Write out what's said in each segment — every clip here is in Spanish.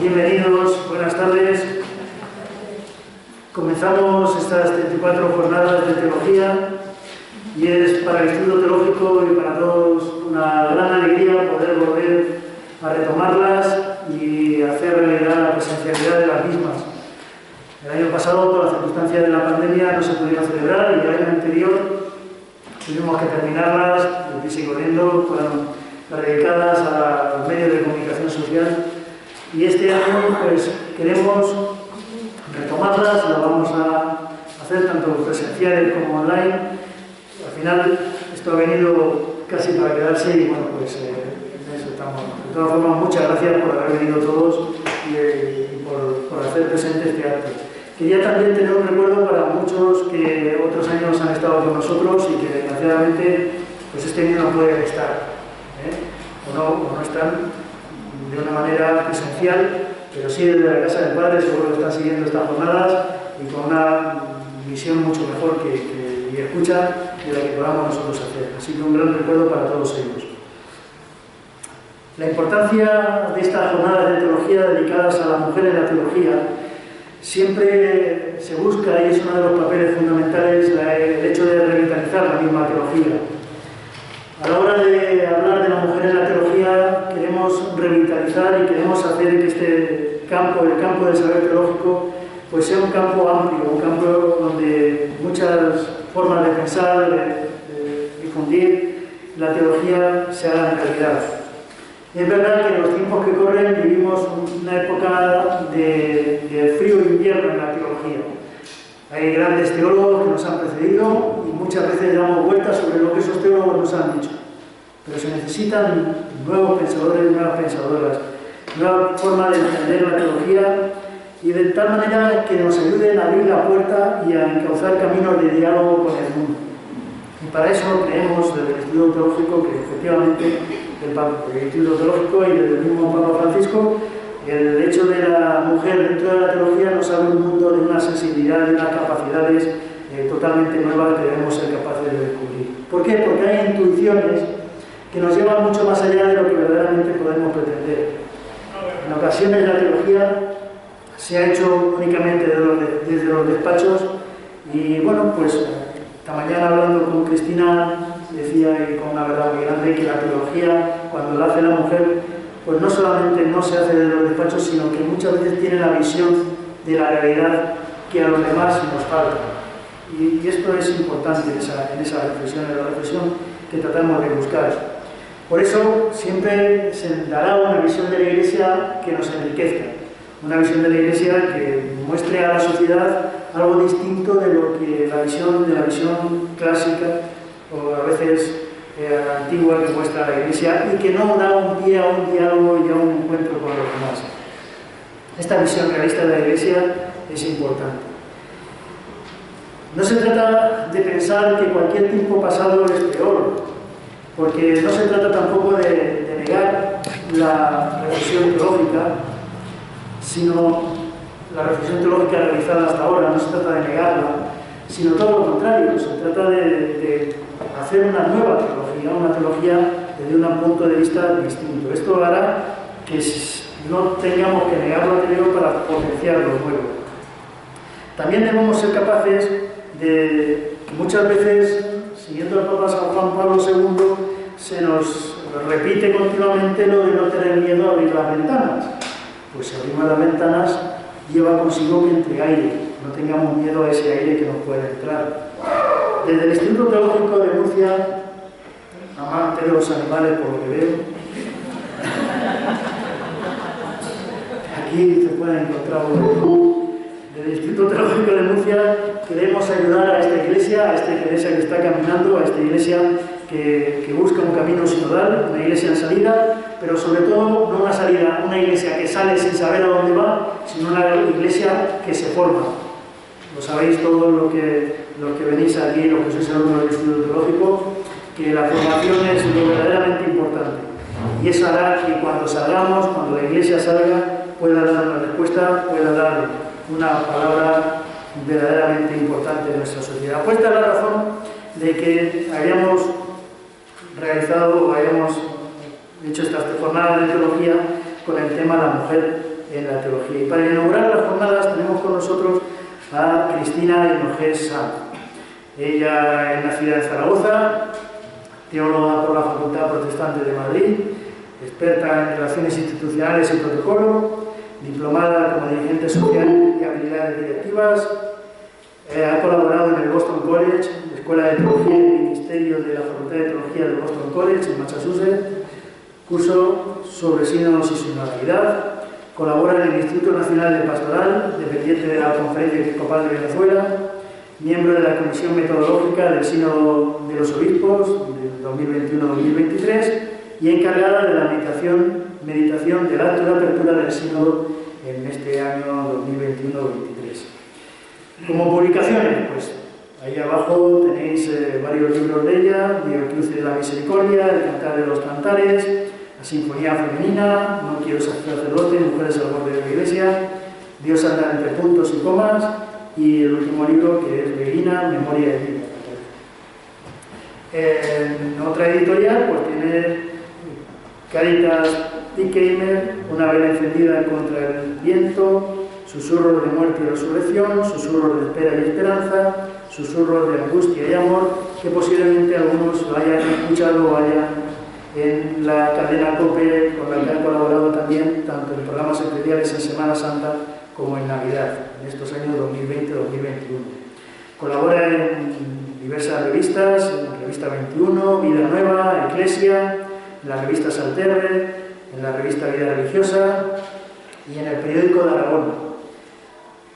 Bienvenidos, buenas tardes. Comenzamos estas 34 jornadas de teología y es para el Instituto Teológico y para todos una gran alegría poder volver a retomarlas y hacer realidad la presencialidad de las mismas. El año pasado, por la circunstancia de la pandemia, no se pudieron celebrar y el año anterior tuvimos que terminarlas, deprisa y corriendo, fueron dedicadas a los medios de comunicación social. Y este año pues queremos retomarlas, las vamos a hacer tanto presenciales como online. Al final esto ha venido casi para quedarse y bueno, pues en eso estamos. De todas formas, muchas gracias por haber venido todos y por hacer presente este acto. Quería también tener un recuerdo para muchos que otros años han estado con nosotros y que desgraciadamente pues este año no pueden estar, o no están de una manera presencial, pero sí desde la Casa del Padre, seguro que están siguiendo estas jornadas y con una visión mucho mejor y escucha de la que podamos nosotros hacer. Así que un gran recuerdo para todos ellos. La importancia de estas jornadas de teología dedicadas a la mujer en la teología siempre se busca, y es uno de los papeles fundamentales, el hecho de revitalizar la misma teología. A la hora de hablar de la mujer en la teología, queremos revitalizar y queremos hacer que este campo, el campo del saber teológico, pues sea un campo amplio, un campo donde muchas formas de pensar, de difundir la teología se hagan realidad. Es verdad que en los tiempos que corren vivimos una época de frío invierno en la teología. Hay grandes teólogos que nos han precedido y muchas veces damos vueltas sobre lo que esos teólogos nos han dicho. Pero se necesitan nuevos pensadores, nuevas pensadoras, nuevas formas de entender la teología y de tal manera que nos ayuden a abrir la puerta y a encauzar caminos de diálogo con el mundo. Y para eso creemos desde el Instituto Teológico que efectivamente el Instituto Teológico y desde el mismo Papa Francisco, el hecho de la mujer dentro de la teología nos abre un mundo de una sensibilidad, de unas capacidades totalmente nuevas que debemos ser capaces de descubrir. ¿Por qué? Porque hay intuiciones que nos llevan mucho más allá de lo que verdaderamente podemos pretender. En ocasiones la teología se ha hecho únicamente desde los despachos y bueno, pues esta mañana hablando con Cristina decía, y con una verdad muy grande, que la teología, cuando la hace la mujer, pues no solamente no se hace desde los despachos, sino que muchas veces tiene la visión de la realidad que a los demás nos falta. Y esto es importante en esa reflexión, en la reflexión que tratamos de buscar. Por eso siempre se dará una visión de la Iglesia que nos enriquezca, una visión de la Iglesia que muestre a la sociedad algo distinto de lo que la visión clásica o a veces antigua que muestra la Iglesia y que no da un pie a un diálogo y a un encuentro con los demás. Esta visión realista de la Iglesia es importante. No se trata de pensar que cualquier tiempo pasado es peor, porque no se trata tampoco de negar la reflexión teológica, sino la reflexión teológica realizada hasta ahora, no se trata de negarla, sino todo lo contrario, se trata de hacer una nueva teología, una teología desde un punto de vista distinto. Esto hará que no tengamos que negar lo anterior para potenciar lo nuevo. También debemos ser capaces de que muchas veces, siguiendo al Papa San Juan Pablo II, se nos repite continuamente lo de no tener miedo a abrir las ventanas. Pues si abrimos las ventanas, lleva consigo que entre aire, no tengamos miedo a ese aire que nos puede entrar. Desde el Instituto Teológico de Murcia, amante de los animales por lo que veo, aquí se puede encontrar uno. Desde el Instituto Teológico de Murcia queremos ayudar a esta iglesia que está caminando, a esta iglesia que busca un camino sinodal, una iglesia en salida, pero sobre todo no una iglesia que sale sin saber a dónde va, sino una iglesia que se forma. Lo sabéis todos los que venís aquí, los que sois alumnos del Instituto Teológico, que la formación es lo verdaderamente importante. Y eso hará que cuando salgamos, cuando la iglesia salga, pueda dar una respuesta, pueda dar una palabra verdaderamente importante en nuestra sociedad. Pues esta es la razón de que hayamos realizado o hayamos hecho estas jornadas de teología con el tema de la mujer en la teología. Y para inaugurar las jornadas tenemos con nosotros a Cristina Hinojés Sanz. Ella es nacida en Zaragoza, teóloga por la Facultad Protestante de Madrid, experta en relaciones institucionales y protocolo, diplomada como dirigente social y habilidades directivas, ha colaborado en el Boston College, Escuela de Teología y Ministerio de la Facultad de Teología del Boston College en Massachusetts, curso sobre sínodos y sinodalidad, colabora en el Instituto Nacional de Pastoral, dependiente de la Conferencia Episcopal de Venezuela, miembro de la Comisión Metodológica del Sínodo de los Obispos del 2021-2023 y encargada de la meditación del acto de apertura del Sínodo en este año 2021-2023. Como publicaciones, pues ahí abajo tenéis varios libros de ella: Biocruce de la Misericordia, El Cantar de los Cantares, La Sinfonía Femenina, No quiero ser sacerdote, Mujeres al borde de la Iglesia, Dios anda entre puntos y comas, y el último libro, que es Beguina, Memoria de Vida. En otra editorial pues tiene Caritas Dickheimer, Una vela encendida contra el viento, Susurros de muerte y resurrección, Susurros de espera y esperanza, Susurros de angustia y amor, que posiblemente algunos lo hayan escuchado o hayan en la cadena COPE, con la que han colaborado también tanto en programas especiales en Semana Santa como en Navidad, en estos años 2020-2021. Colabora en diversas revistas, en Revista 21, Vida Nueva, Eclesia, en la revista Salterre, en la revista Vida Religiosa y en el periódico de Aragón.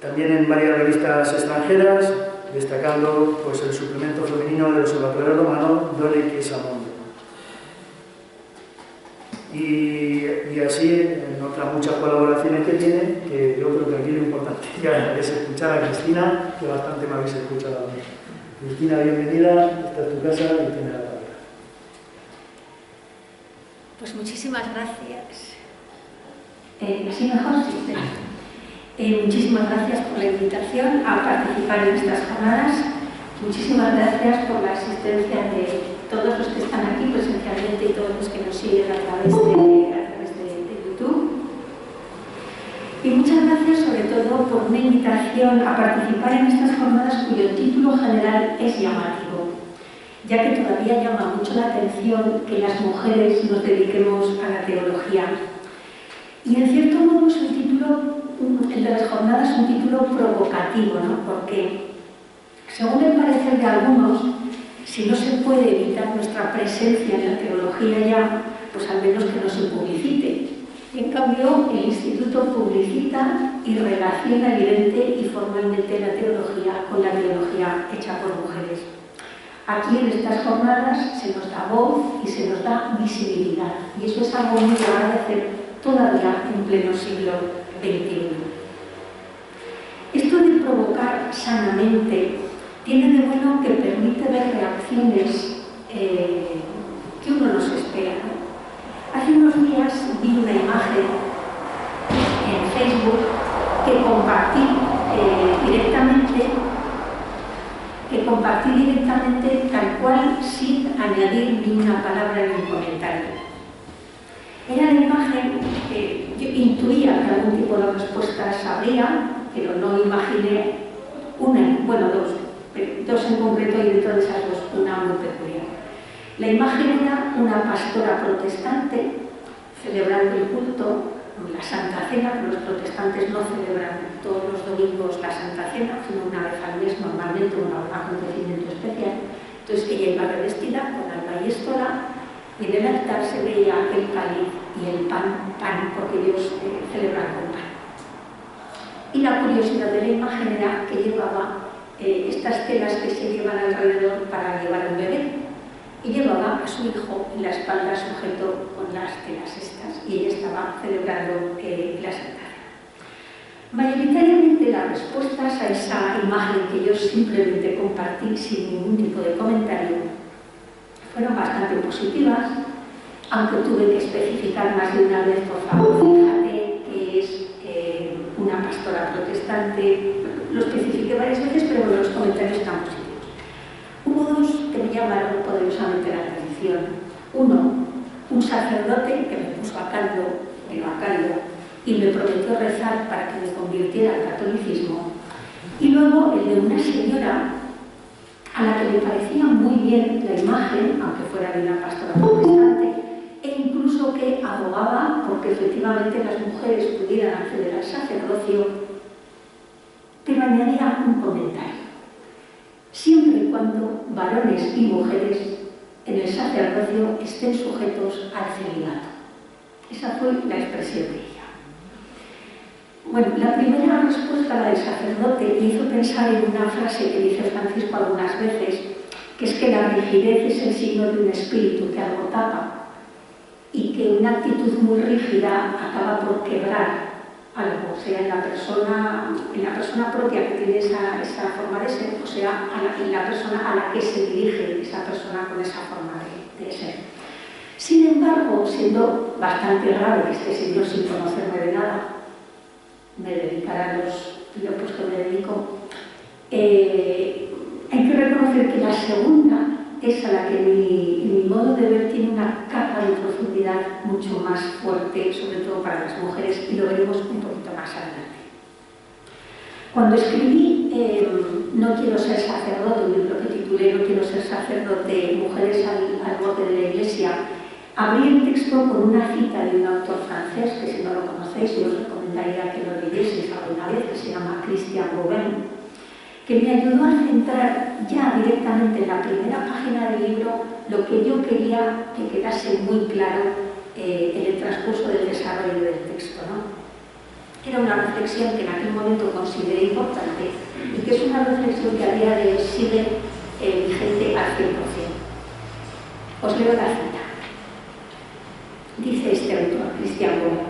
También en varias revistas extranjeras, destacando pues, el suplemento femenino del Observatorio Romano, Dole que es Amundo. Y así en otras muchas colaboraciones que tiene, que yo creo que aquí lo importante ya es escuchar a Cristina, que bastante me habéis escuchado a mí. Cristina, bienvenida, esta es tu casa y tiene la palabra. Pues muchísimas gracias. ¿Así mejor? Sí. Muchísimas gracias por la invitación a participar en estas jornadas. Muchísimas gracias por la asistencia de todos los que están aquí presencialmente y todos los que nos siguen a través de YouTube. Y muchas gracias sobre todo por una invitación a participar en estas jornadas cuyo título general es llamativo, ya que todavía llama mucho la atención que las mujeres nos dediquemos a la teología. Y en cierto modo es un título, el de las jornadas, un título provocativo, ¿no? Porque según el parecer de algunos, si no se puede evitar nuestra presencia en la teología ya, pues al menos que no se publicite. Y en cambio, el Instituto publicita y relaciona evidente y formalmente la teología con la teología hecha por mujeres. Aquí en estas jornadas se nos da voz y se nos da visibilidad. Y eso es algo muy de agradecer todavía en pleno siglo XXI. Esto de provocar sanamente tiene de bueno que permite ver reacciones que uno no se espera, ¿no? Hace unos días vi una imagen en Facebook que compartí directamente tal cual sin añadir ni una palabra ni un comentario. Era la imagen que yo intuía que algún tipo de respuestas habría, pero no imaginé dos en concreto, y de todas esas dos, una muy peculiar. La imagen era una pastora protestante celebrando el culto, la Santa Cena, que los protestantes no celebran todos los domingos la Santa Cena, sino una vez al mes, normalmente un acontecimiento especial. Entonces ella iba revestida con alba y estola, y en el altar se veía el cáliz y el pan, porque ellos celebran con pan. Y la curiosidad de la imagen era que llevaba estas telas que se llevan alrededor para llevar un bebé, y llevaba a su hijo en la espalda sujeto con las telas estas, y ella estaba celebrando la Santa Cena. Mayoritariamente las respuestas a esa imagen que yo simplemente compartí sin ningún tipo de comentario fueron bastante positivas, aunque tuve que especificar más de una vez, por favor, fíjate que es una pastora protestante. Lo especifiqué varias veces, pero bueno, los comentarios están positivos. Hubo dos que me llamaron poderosamente la atención. Uno, un sacerdote que me puso a caldo, y me prometió rezar para que me convirtiera al catolicismo. Y luego el de una señora a la que le parecía muy bien la imagen, aunque fuera de una pastora protestante, e incluso que abogaba porque efectivamente las mujeres pudieran acceder al sacerdocio, pero añadía un comentario. Siempre y cuando varones y mujeres en el sacerdocio estén sujetos al celibato. Esa fue la expresión de ella. Bueno, la primera respuesta, la del sacerdote, me hizo pensar en una frase que dice Francisco algunas veces, que es que la rigidez es el signo de un espíritu que algo tapa y que una actitud muy rígida acaba por quebrar algo, sea en la persona propia que tiene esa forma de ser, o sea, en la persona a la que se dirige esa persona con esa forma de ser. Sin embargo, siendo bastante raro que este señor, sin conocerme de nada, me dedicara a los piropos que me dedico, hay que reconocer que la segunda es a la que mi modo de ver tiene una capa de profundidad mucho más fuerte, sobre todo para las mujeres, y lo veremos un poquito más adelante. Cuando escribí No quiero ser sacerdote, un libro que titulé No quiero ser sacerdote, mujeres al borde de la Iglesia, abrí el texto con una cita de un autor francés, que si no lo conocéis, yo os recomendaría que lo leyeseis alguna vez, que se llama Christian Bobin, que me ayudó a centrar ya directamente en la primera página del libro lo que yo quería que quedase muy claro en el transcurso del desarrollo del texto, ¿no? Era una reflexión que en aquel momento consideré importante y que es una reflexión que a día de hoy sigue vigente al 100%. Os leo la cita. Dice este autor, Christian Bobin: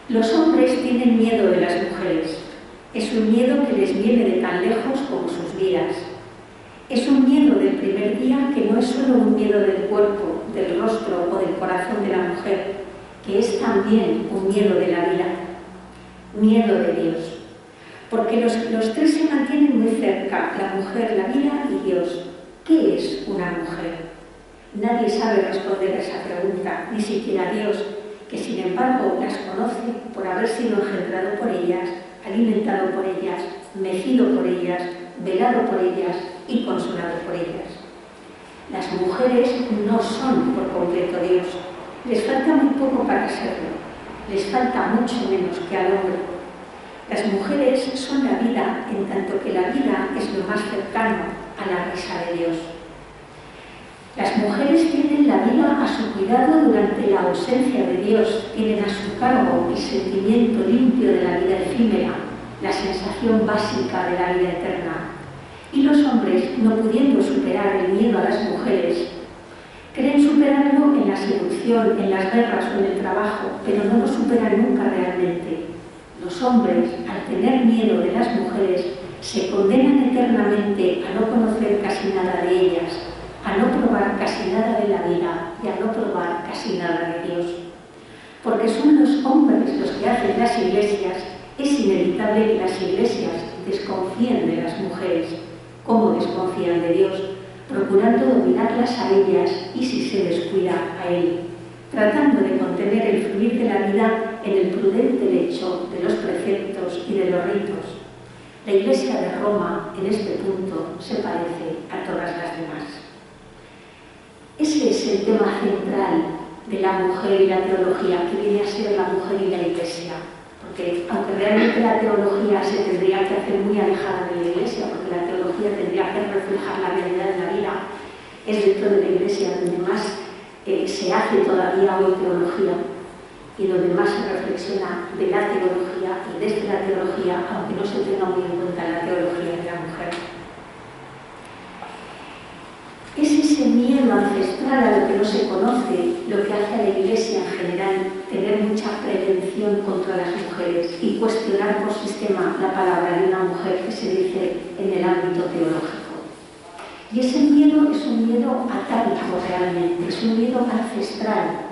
los hombres tienen miedo de las mujeres. Es un miedo que les viene de tan lejos como sus vidas. Es un miedo del primer día que no es solo un miedo del cuerpo, del rostro o del corazón de la mujer, que es también un miedo de la vida. Miedo de Dios. Porque los tres se mantienen muy cerca, la mujer, la vida y Dios. ¿Qué es una mujer? Nadie sabe responder a esa pregunta, ni siquiera Dios, que sin embargo las conoce por haber sido engendrado por ellas, alimentado por ellas, mecido por ellas, velado por ellas y consolado por ellas. Las mujeres no son por completo Dios. Les falta muy poco para serlo. Les falta mucho menos que al hombre. Las mujeres son la vida, en tanto que la vida es lo más cercano a la risa de Dios. Las mujeres tienen la vida a su cuidado durante la ausencia de Dios, tienen a su cargo el sentimiento limpio de la vida efímera, la sensación básica de la vida eterna. Y los hombres, no pudiendo superar el miedo a las mujeres, creen superarlo en la seducción, en las guerras o en el trabajo, pero no lo superan nunca realmente. Los hombres, al tener miedo de las mujeres, se condenan eternamente a no conocer casi nada de ellas, a no probar casi nada de la vida y a no probar casi nada de Dios. Porque son los hombres los que hacen las iglesias, es inevitable que las iglesias desconfíen de las mujeres, como desconfían de Dios, procurando dominarlas a ellas y, si se descuida, a Él, tratando de contener el fluir de la vida en el prudente lecho de los preceptos y de los ritos. La Iglesia de Roma, en este punto, se parece a todas las demás. Ese es el tema central de la mujer y la teología, que viene a ser la mujer y la Iglesia. Porque aunque realmente la teología se tendría que hacer muy alejada de la Iglesia, porque la teología tendría que reflejar la realidad de la vida, es dentro de la Iglesia donde más se hace todavía hoy teología y donde más se reflexiona de la teología y desde la teología, aunque no se tenga muy en cuenta la teología de la mujer. Es ese miedo ancestral a lo que no se conoce lo que hace a la Iglesia en general tener mucha prevención contra las mujeres y cuestionar por sistema la palabra de una mujer que se dice en el ámbito teológico. Y ese miedo es un miedo atávico realmente, es un miedo ancestral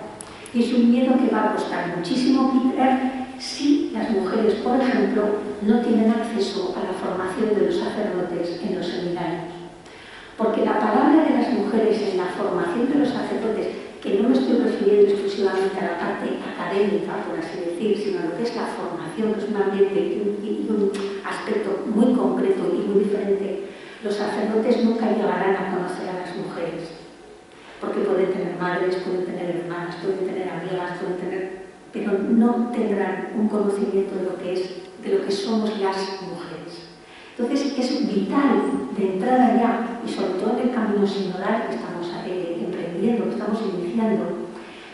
y es un miedo que va a costar muchísimo quitar si las mujeres, por ejemplo, no tienen acceso a la formación de los sacerdotes en los seminarios. Porque la palabra de las mujeres en la formación de los sacerdotes, que no me estoy refiriendo exclusivamente a la parte académica, por así decir, sino a lo que es la formación, que es un ambiente y un aspecto muy concreto y muy diferente. Los sacerdotes nunca llegarán a conocer a las mujeres, porque pueden tener madres, pueden tener hermanas, pueden tener amigas, pero no tendrán un conocimiento de lo que somos las mujeres. Entonces es vital de entrada ya, y sobre todo en el camino sinodal que estamos emprendiendo, que estamos iniciando,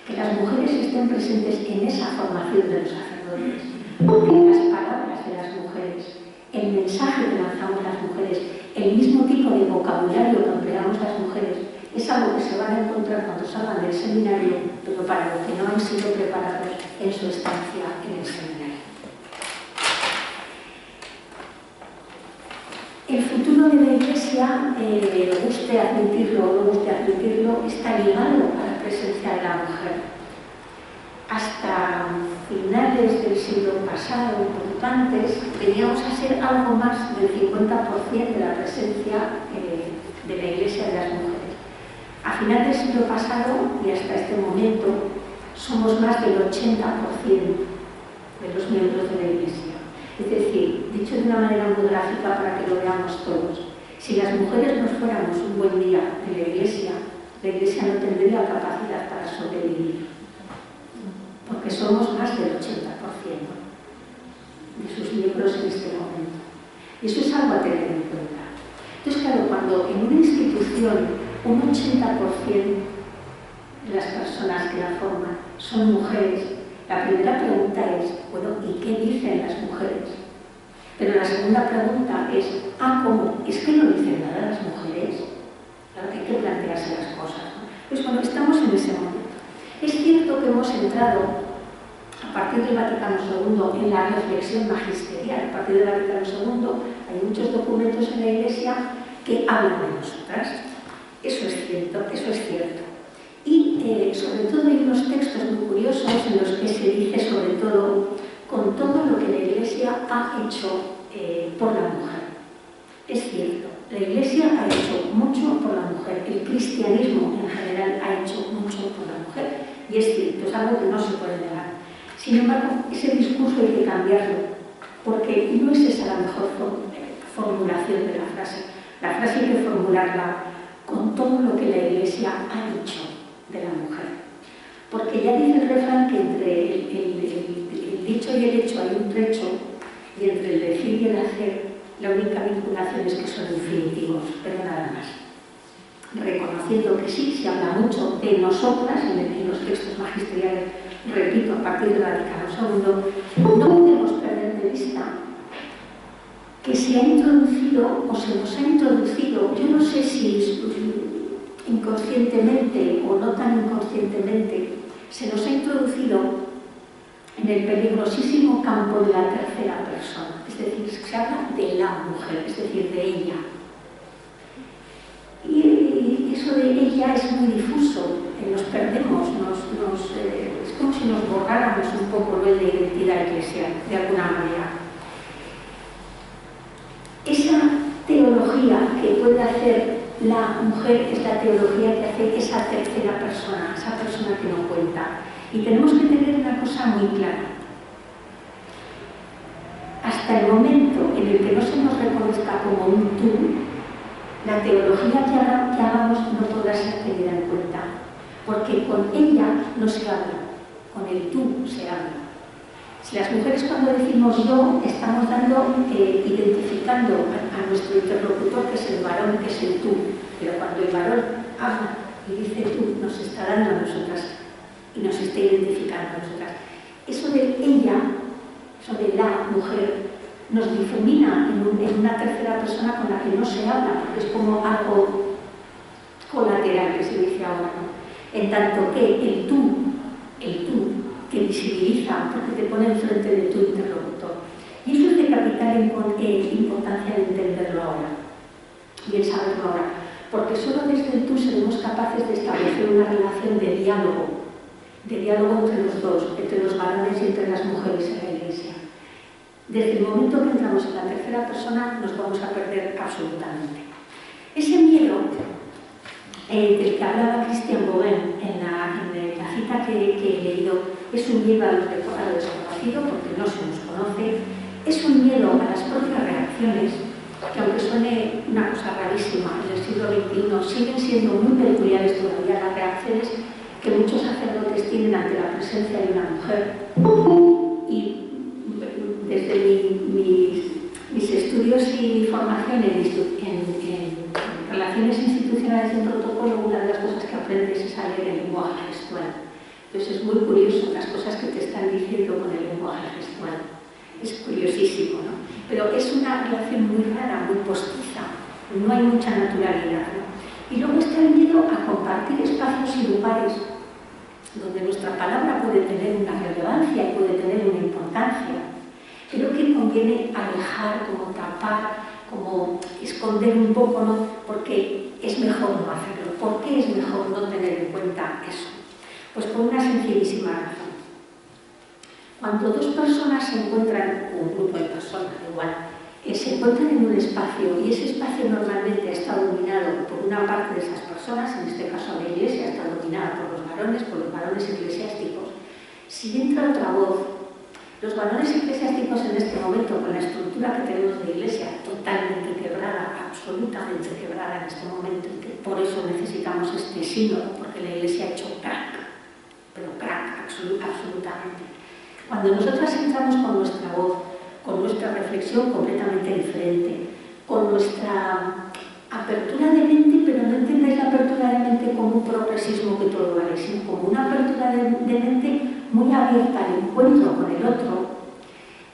que las mujeres estén presentes en esa formación de los sacerdotes, porque las palabras de las mujeres, el mensaje que lanzamos las mujeres, el mismo tipo de vocabulario que empleamos las mujeres, es algo que se van a encontrar cuando salgan del seminario, pero para lo que no han sido preparados en su estancia en el seminario. El futuro de la Iglesia, lo guste admitirlo o no guste admitirlo, está ligado a la presencia de la mujer. Hasta finales del siglo pasado, un poquito antes, veníamos a ser algo más del 50% de la presencia de la Iglesia de las mujeres. A final del siglo pasado y hasta este momento somos más del 80% de los miembros de la Iglesia. Es decir, dicho de una manera muy gráfica para que lo veamos todos, si las mujeres nos fuéramos un buen día de la Iglesia no tendría capacidad para sobrevivir, porque somos más del 80% de sus miembros en este momento. Y eso es algo a tener en cuenta. Entonces, claro, cuando en una institución un 80% de las personas que la forman son mujeres, la primera pregunta es, bueno, ¿y qué dicen las mujeres? Pero la segunda pregunta es, ¿cómo? ¿Es que no dicen nada las mujeres? Claro, hay que plantearse las cosas, ¿no? Pues bueno, estamos en ese momento. Es cierto que hemos entrado, a partir del Vaticano II, en la reflexión magisterial. A partir del Vaticano II hay muchos documentos en la Iglesia que hablan de nosotras. Eso es cierto. Y sobre todo hay unos textos muy curiosos en los que se dice sobre todo con todo lo que la Iglesia ha hecho por la mujer. Es cierto, la Iglesia ha hecho mucho por la mujer, el cristianismo en general ha hecho mucho por la mujer, y es cierto, es algo que no se puede negar. Sin embargo, ese discurso hay que cambiarlo, porque no es esa la mejor formulación de la frase. La frase hay que formularla con todo lo que la Iglesia ha dicho de la mujer. Porque ya dice el refrán que entre el dicho y el hecho hay un trecho, y entre el decir y el hacer la única vinculación es que son infinitivos, pero nada más. Reconociendo que sí, se habla mucho de nosotras en los textos magisteriales, repito, a partir del Vaticano II, no podemos perder de vista que se ha introducido, o se nos ha introducido, yo no sé si inconscientemente o no tan inconscientemente, se nos ha introducido en el peligrosísimo campo de la tercera persona, es decir, se habla de la mujer, es decir, de ella. Y eso de ella es muy difuso, nos perdemos, es como si nos borráramos un poco lo de identidad eclesial, de alguna manera. Esa teología que puede hacer la mujer es la teología que hace esa tercera persona, esa persona que no cuenta. Y tenemos que tener una cosa muy clara. Hasta el momento en el que no se nos reconozca como un tú, la teología que hagamos no podrá ser tenida en cuenta, porque con ella no se habla, con el tú se habla. Si las mujeres cuando decimos yo, estamos identificando a nuestro interlocutor, que es el varón, que es el tú, pero cuando el varón habla y dice tú, nos está dando a nosotras y nos está identificando a nosotras. Eso de ella, eso de la mujer, nos difumina en una tercera persona con la que no se habla, porque es como algo colateral que se dice ahora, ¿no? En tanto que el tú que visibiliza, porque te pone enfrente de tu interlocutor. Y eso es de capital importancia de entenderlo ahora y el saberlo ahora, porque solo desde el tú seremos capaces de establecer una relación de diálogo entre los dos, entre los varones y entre las mujeres en la Iglesia. Desde el momento que entramos en la tercera persona nos vamos a perder absolutamente. Ese miedo del que hablaba Christian Bogen en la cita que he leído, es un miedo a lo desconocido porque no se nos conoce, es un miedo a las propias reacciones, que aunque suene una cosa rarísima, en el siglo XXI siguen siendo muy peculiares todavía las reacciones que muchos sacerdotes tienen ante la presencia de una mujer. Y desde mis estudios y mi formación en relaciones institucionales y en protocolo, una de las cosas que aprendes es a leer el lenguaje gestual. Entonces es muy curioso las cosas que te están diciendo con el lenguaje gestual. Es curiosísimo, ¿no? Pero es una relación muy rara, muy postiza, no hay mucha naturalidad, ¿no? Y luego está el miedo a compartir espacios y lugares donde nuestra palabra puede tener una relevancia y puede tener una importancia, pero que conviene alejar, como tapar, como esconder un poco, ¿no? Porque es mejor no hacerlo. ¿Por qué es mejor no tener en cuenta eso? Pues por una sencillísima razón. Cuando dos personas se encuentran, o un grupo de personas, igual, se encuentran en un espacio y ese espacio normalmente está dominado por una parte de esas personas, en este caso la iglesia está dominada por los varones eclesiásticos, si entra otra voz, los varones eclesiásticos en este momento, con la estructura que tenemos de iglesia totalmente quebrada, absolutamente quebrada en este momento, y que por eso necesitamos este sínodo, porque la iglesia ha hecho crack, pero crack, absolutamente. Cuando nosotras entramos con nuestra voz, con nuestra reflexión completamente diferente, con nuestra apertura de mente, pero no entendéis la apertura de mente como un progresismo que todo vale, sino como una apertura de mente muy abierta al encuentro con el otro.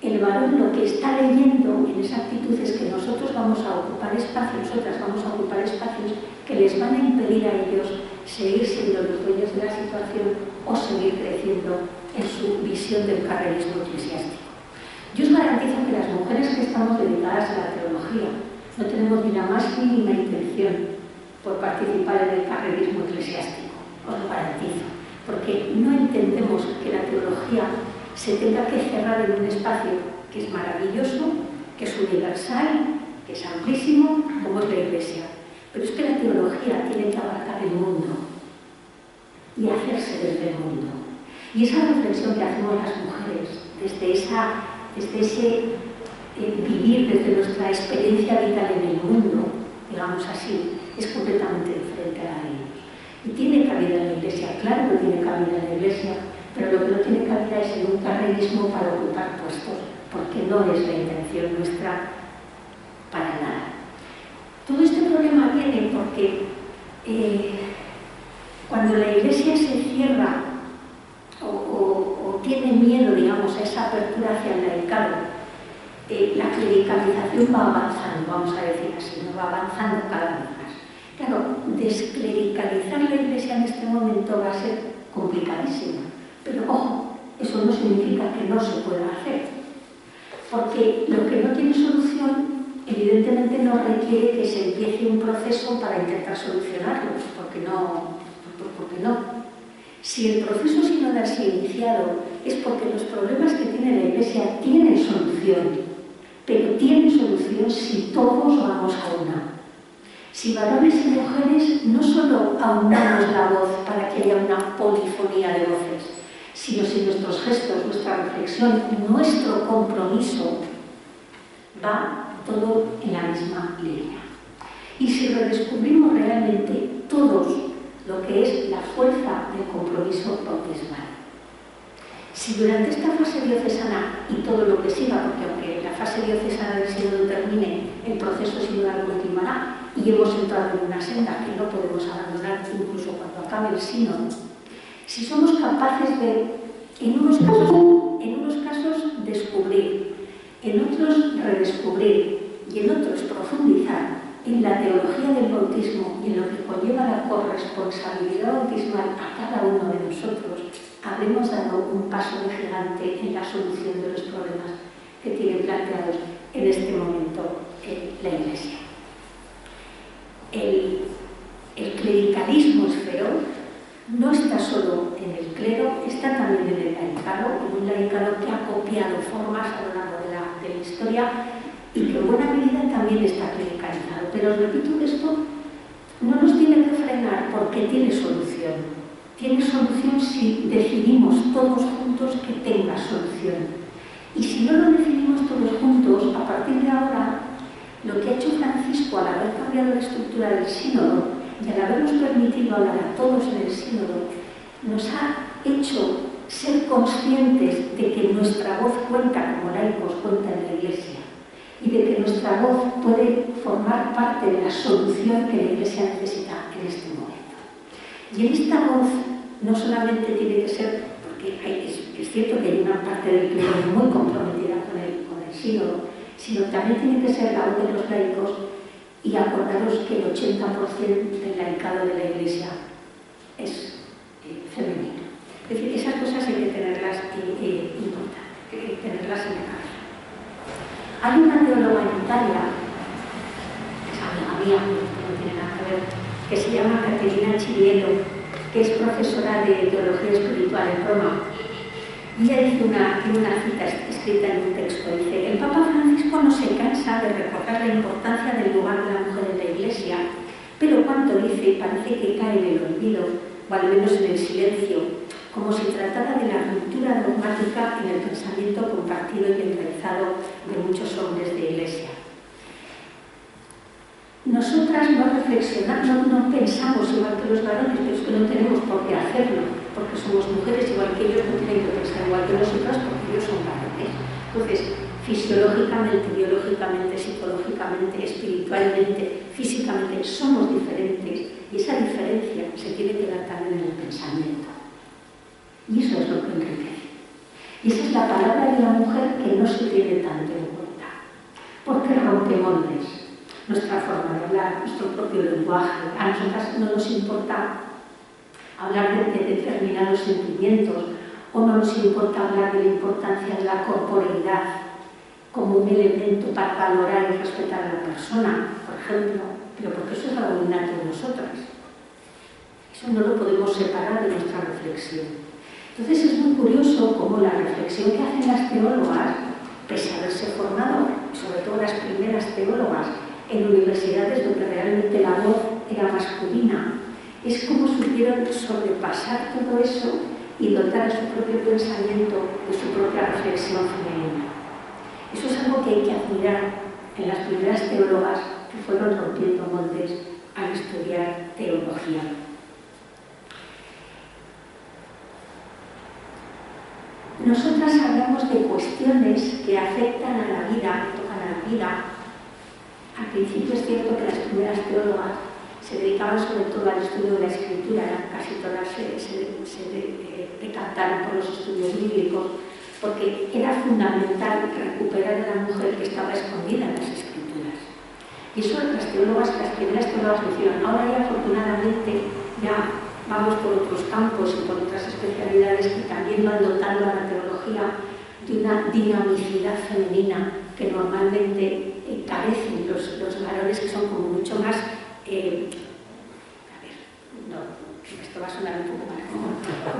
El varón lo que está leyendo en esa actitud es que nosotros vamos a ocupar espacios, nosotras vamos a ocupar espacios que les van a impedir a ellos seguir siendo los dueños de la situación o seguir creciendo en su visión del carrerismo eclesiástico. Yo os garantizo que las mujeres que estamos dedicadas a la teología no tenemos ni la más mínima intención por participar en el carrerismo eclesiástico, os lo garantizo, porque no entendemos que la teología se tenga que cerrar en un espacio que es maravilloso, que es universal, que es amplísimo, como es la Iglesia. Pero es que la teología tiene que abarcar el mundo y hacerse desde el mundo. Y esa reflexión que hacemos las mujeres, desde ese vivir, desde nuestra experiencia vital en el mundo, digamos así, es completamente diferente a la de ellos. Y tiene cabida en la Iglesia, claro que tiene cabida en la Iglesia, pero lo que no tiene cabida es en un carrerismo para ocupar puestos, porque no es la intención nuestra para nada. Todo este problema viene porque cuando la Iglesia se cierra o tiene miedo, digamos, a esa apertura hacia el laicado, la clericalización va avanzando, vamos a decir así, ¿no? Va avanzando cada vez más. Claro, desclericalizar la Iglesia en este momento va a ser complicadísimo, pero ojo, eso no significa que no se pueda hacer, porque lo que no tiene solución evidentemente no requiere que se empiece un proceso para intentar solucionarlo, porque no. Si el proceso sinodal se ha iniciado es porque los problemas que tiene la Iglesia tienen solución, pero tienen solución si todos vamos a una. Si varones y mujeres no solo aunamos la voz para que haya una polifonía de voces, sino si nuestros gestos, nuestra reflexión, nuestro compromiso va todo en la misma línea. Y si redescubrimos realmente todos lo que es la fuerza del compromiso bautismal. Si durante esta fase diocesana y todo lo que siga, porque aunque la fase diocesana del sínodo termine, el proceso sinodal continuará y hemos entrado en una senda que no podemos abandonar incluso cuando acabe el sínodo, si somos capaces de, en unos casos descubrir, en otros redescubrir y en otros profundizar en la teología del bautismo y en lo que conlleva la corresponsabilidad bautismal a cada uno de nosotros, habremos dado un paso de gigante en la solución de los problemas que tiene planteados en este momento la Iglesia. El clericalismo es feroz, no está solo en el clero, está también en el laicado, en un laicado que ha copiado formas a lo largo de la historia y que en buena medida también está clericalizado. Pero os repito que esto no nos tiene que frenar porque tiene solución. Tiene solución si decidimos todos juntos que tenga solución. Y si no lo decidimos todos juntos, a partir de ahora, lo que ha hecho Francisco al haber cambiado la estructura del sínodo y al habernos permitido hablar a todos en el sínodo, nos ha hecho ser conscientes de que nuestra voz cuenta como laicos, cuenta en la Iglesia, y de que nuestra voz puede formar parte de la solución que la Iglesia necesita en este momento. Y en esta voz no solamente tiene que ser, porque es cierto que hay una parte del clero muy comprometida con el sínodo, sino también tiene que ser la voz de los laicos, y acordaros que el 80% del laicado de la Iglesia es femenino. Es decir, esas cosas hay que tenerlas importantes, hay que tenerlas en la cabeza. Hay una teóloga en Italia, que es amiga mía, que no tiene nada que ver, que se llama Caterina Ciriello, que es profesora de teología espiritual en Roma. Y ella dice tiene una cita escrita en un texto, dice: el Papa Francisco no se cansa de recordar la importancia del lugar de la mujer en la Iglesia, pero cuando dice parece que cae en el olvido, o al menos en el silencio, como si tratara de la ruptura dogmática en el pensamiento compartido y enraizado de muchos hombres de Iglesia. Nosotras no reflexionamos, no pensamos igual que los varones, pero es que no tenemos por qué hacerlo, porque somos mujeres, igual que ellos no tienen que pensar igual que nosotras, porque ellos son varones. Entonces, fisiológicamente, biológicamente, psicológicamente, espiritualmente, físicamente, somos diferentes, y esa diferencia se tiene que dar también en el pensamiento. Y eso es lo que enriquece. Y esa es la palabra de la mujer que no se tiene tanto en cuenta, porque rompe moldes. Nuestra forma de hablar, nuestro propio lenguaje. A nosotras no nos importa hablar de determinados sentimientos, o no nos importa hablar de la importancia de la corporeidad como un elemento para valorar y respetar a la persona, por ejemplo, pero porque eso es algo innato de nosotras. Eso no lo podemos separar de nuestra reflexión. Entonces es muy curioso cómo la reflexión que hacen las teólogas, pese a haberse formado, sobre todo las primeras teólogas, en universidades donde realmente la voz era masculina, es como supieron sobrepasar todo eso y dotar a su propio pensamiento de su propia reflexión femenina. Eso es algo que hay que admirar en las primeras teólogas que fueron rompiendo moldes al estudiar teología. Nosotras hablamos de cuestiones que afectan a la vida, que tocan a la vida. Al principio es cierto que las primeras teólogas se dedicaban sobre todo al estudio de la escritura, casi todas se decantaron por los estudios bíblicos, porque era fundamental recuperar a la mujer que estaba escondida en las escrituras. Y eso las primeras teólogas lo hicieron. Ahora ya afortunadamente ya vamos por otros campos y por otras especialidades que también van dotando a la teología de una dinamicidad femenina que normalmente carecen los varones, que son como mucho más, esto va a sonar un poco mal,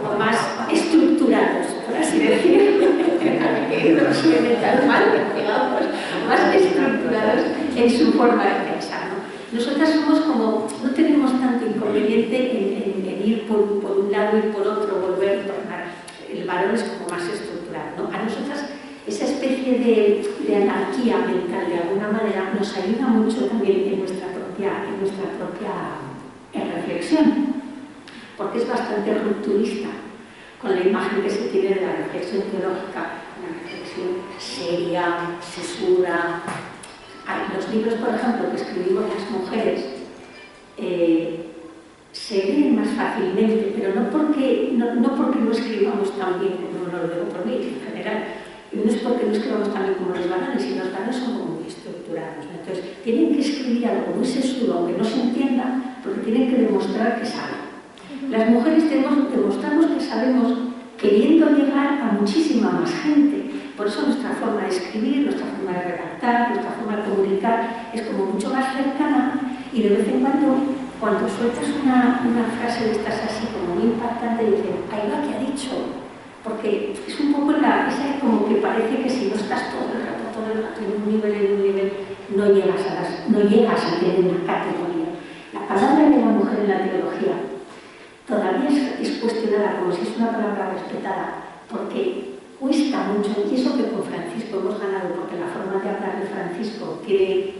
como más estructurados, por así decirlo, que no suene tan mal, digamos, más estructurados en su forma de pensar, ¿no? Nosotras somos como, no tenemos tanto inconveniente en ir por un lado y por otro, volver, tornar. El varón es como más estructurado, ¿no? A nosotras esa especie de anarquía mental, de alguna manera, nos ayuda mucho también en nuestra propia reflexión, porque es bastante rupturista con la imagen que se tiene de la reflexión teológica, una reflexión seria, sesuda. Los libros, por ejemplo, que escribimos las mujeres se leen más fácilmente, pero no porque lo escribamos tan bien, como no lo digo por mí, en general. Y no es porque no escribamos tan bien como los varones, sino los varones son como muy estructurados, ¿no? Entonces, tienen que escribir algo muy sesudo, aunque no se entienda, porque tienen que demostrar que saben. Las mujeres demostramos que sabemos queriendo llegar a muchísima más gente. Por eso nuestra forma de escribir, nuestra forma de redactar, nuestra forma de comunicar es como mucho más cercana, y de vez en cuando sueltas una frase de estas así como muy impactante, dicen, ahí va, ¿qué ha dicho? Porque es un poco esa como que parece que si no estás todo el rato en un nivel, no llegas a tener una categoría. La palabra de mujer en la teología todavía es cuestionada como si es una palabra respetada, porque cuesta mucho, y eso que con Francisco hemos ganado, porque la forma de hablar de Francisco tiene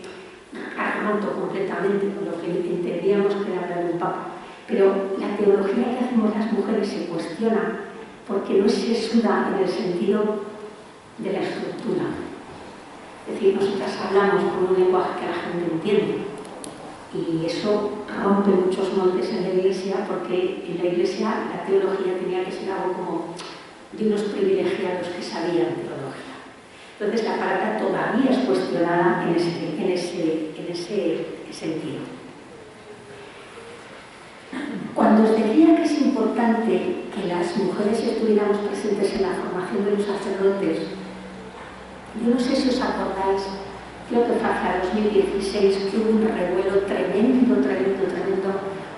roto completamente con lo que entendíamos que era hablar de un papa, pero la teología que hacemos las mujeres se cuestiona porque no se suda en el sentido de la estructura. Es decir, nosotras hablamos con un lenguaje que la gente entiende. Y eso rompe muchos moldes en la Iglesia, porque en la Iglesia la teología tenía que ser algo como de unos privilegiados que sabían teología. Entonces la palabra todavía es cuestionada en ese sentido. Cuando os decía que es importante que las mujeres estuviéramos presentes en la formación de los sacerdotes, yo no sé si os acordáis, creo que fue hacia 2016 que hubo un revuelo tremendo,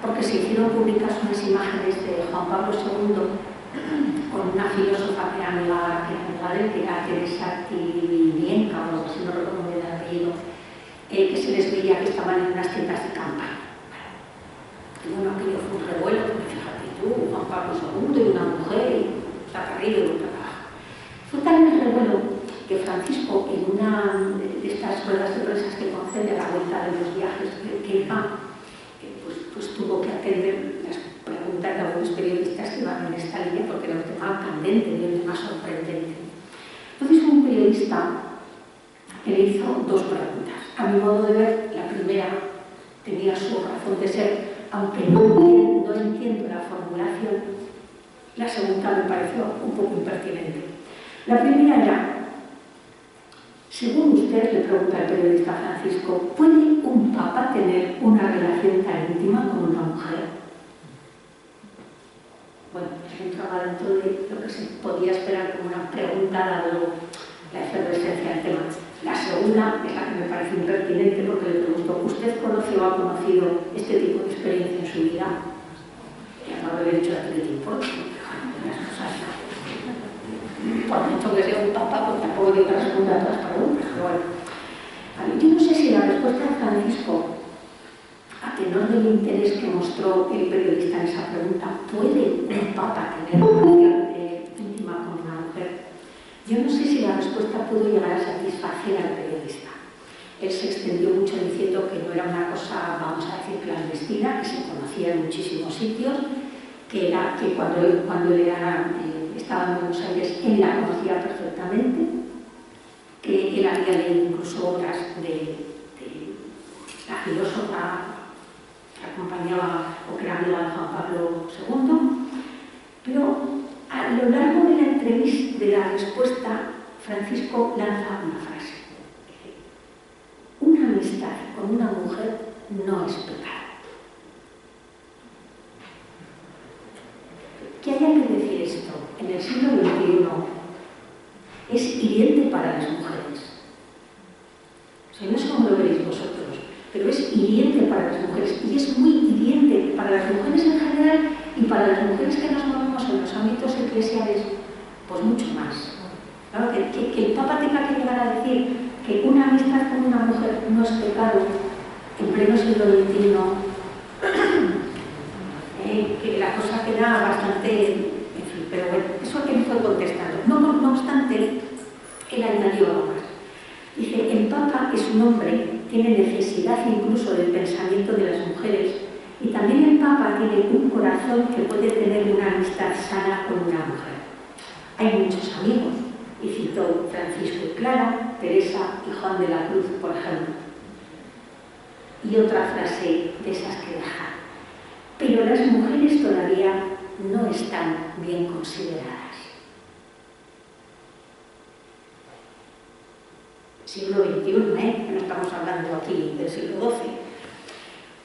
porque se hicieron públicas unas imágenes de Juan Pablo II con una filósofa que era amiga de que era Teresa Tilienka, o si no recuerdo muy bien el apellido, que se les veía que estaban en unas tiendas de campaña. Y bueno, aquello fue un revuelo, porque fíjate tú, Juan Pablo II y una mujer, y está arriba y otra abajo. Fue tal el revuelo que Francisco, en una de estas ruedas de prensa que concede a la vuelta de los viajes que iba, pues tuvo que atender las preguntas de algunos periodistas que iban en esta línea, porque era un tema candente y un tema sorprendente. Entonces hubo un periodista que le hizo dos preguntas. A mi modo de ver, la primera tenía su razón de ser, aunque no entiendo la formulación. La segunda me pareció un poco impertinente. La primera era: según usted, le pregunta el periodista Francisco, ¿puede un papa tener una relación tan íntima con una mujer? Bueno, eso entraba dentro de lo que se podía esperar como una pregunta dado la efervescencia del tema. La segunda es la que me parece impertinente, porque le pregunto, ¿usted conoce o ha conocido este tipo de experiencia en su vida? Y a no haber dicho a ti que te importa, las cosas no. Por mucho que sea un papa, pues tampoco digo que responda a todas las preguntas, pero bueno. Yo no sé si la respuesta de Francisco, a tenor del interés que mostró el periodista en esa pregunta, ¿puede un papa tener una relación íntima con una mujer? Yo no sé si la respuesta pudo llegar a satisfacer al periodista. Él se extendió mucho diciendo que no era una cosa, vamos a decir, clandestina, que se conocía en muchísimos sitios, que cuando él estaba en Buenos Aires, él la conocía perfectamente, que él había leído incluso obras de la filósofa que acompañaba o que era amiga de Juan Pablo II, pero a lo largo de la entrevista, de la respuesta, Francisco lanza una frase. Una amistad con una mujer no es pecado. ¿Qué haya que decir esto? En el siglo XXI es hiriente para las mujeres. O sea, no sé cómo lo veréis vosotros, pero es hiriente para las mujeres, y es muy hiriente para las mujeres en general y para las mujeres que nos movemos en los ámbitos eclesiales, pues mucho más. Claro, que el Papa tenga que llegar a decir que una amistad con una mujer no es pecado en pleno siglo XXI, que la cosa queda bastante, en fin, pero bueno, eso que me fue contestando. No obstante, él añadió algo más. Dice, el Papa es un hombre, tiene necesidad incluso del pensamiento de las mujeres, y también el Papa tiene un corazón que puede tener una amistad sana con una mujer. Hay muchos amigos, y citó Francisco y Clara, Teresa y Juan de la Cruz, por ejemplo. Y otra frase de esas que deja. Pero las mujeres todavía no están bien consideradas. Siglo XXI, que no estamos hablando aquí del siglo XII.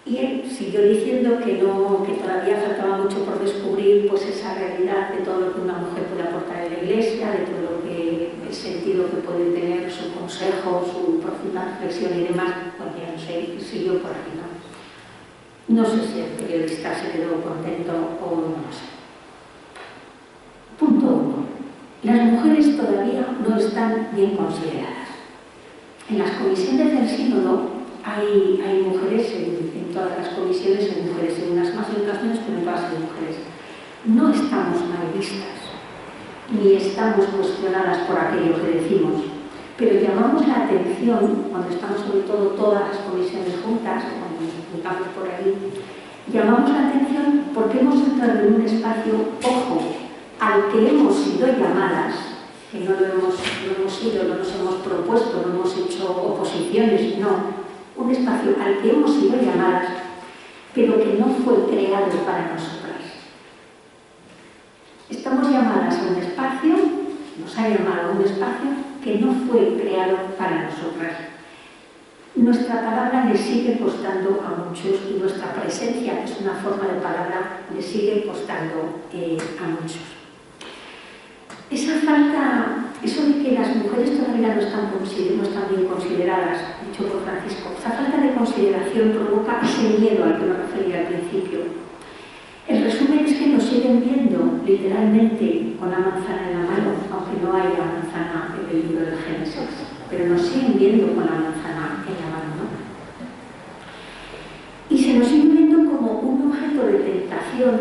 Y él siguió diciendo que todavía faltaba mucho por descubrir, pues, esa realidad de todo lo que una mujer puede aportar en la Iglesia, de todo lo que, el sentido que puede tener su consejo, su profunda reflexión y demás. Pues ya no sé, siguió por aquí, ¿no? No sé si el periodista se quedó contento o no lo sé. Punto 1. Las mujeres todavía no están bien consideradas. En las comisiones del sínodo hay mujeres en todas las comisiones, hay mujeres en unas menos preocupadas de mujeres. No estamos mal vistas, ni estamos cuestionadas por aquello que decimos, pero llamamos la atención, cuando estamos sobre todo todas las comisiones juntas, cuando nos juntamos por ahí, llamamos la atención porque hemos entrado en un espacio, ojo, al que hemos sido llamadas, que no lo hemos sido, no nos hemos propuesto, no hemos hecho oposiciones, no, un espacio al que hemos sido llamadas, pero que no fue creado para nosotras. Estamos llamadas a un espacio, nos ha llamado a un espacio que no fue creado para nosotras. Nuestra palabra le sigue costando a muchos y nuestra presencia, que es una forma de palabra, le sigue costando a muchos. Esa falta, eso de que las mujeres todavía no están bien consideradas, dicho por Francisco, esa falta de consideración provoca ese miedo al que me refería al principio. El resumen es que nos siguen viendo literalmente con la manzana en la mano, aunque no haya manzana en el libro del Génesis, pero nos siguen viendo con la manzana en la mano, ¿no? Y se nos sigue viendo como un objeto de tentación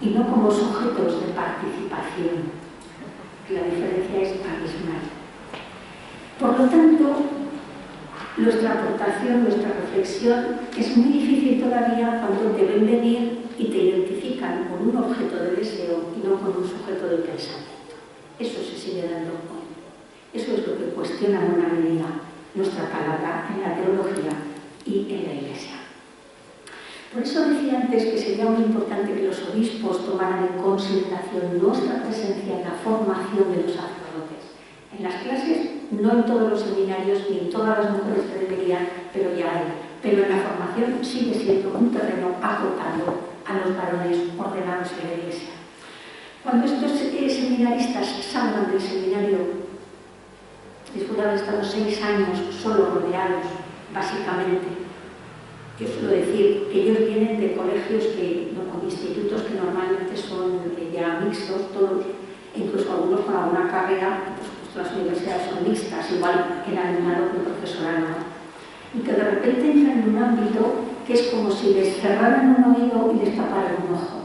y no como sujetos de participación. La diferencia es abismal. Por lo tanto, nuestra aportación, nuestra reflexión es muy difícil todavía cuando te ven venir y te identifican con un objeto de deseo y no con un sujeto de pensamiento. Eso se sigue dando hoy. Eso es lo que cuestiona en una medida nuestra palabra en la teología y en la Iglesia. Por eso decía antes que sería muy importante que los obispos tomaran en consideración nuestra presencia en la formación de los sacerdotes. En las clases, no en todos los seminarios ni en todas las mujeres que deberían, pero ya hay. Pero en la formación sigue siendo un terreno acotado a los varones ordenados en la Iglesia. Cuando estos seminaristas salgan del seminario, después de haber estado 6 años solo rodeados, básicamente, yo suelo decir que ellos vienen de colegios con institutos que normalmente son ya mixtos, todos, e incluso algunos con alguna carrera, por supuesto las universidades son mixtas, igual que el alumnado que el profesorado, y que de repente entran en un ámbito que es como si les cerraran un oído y les taparan un ojo,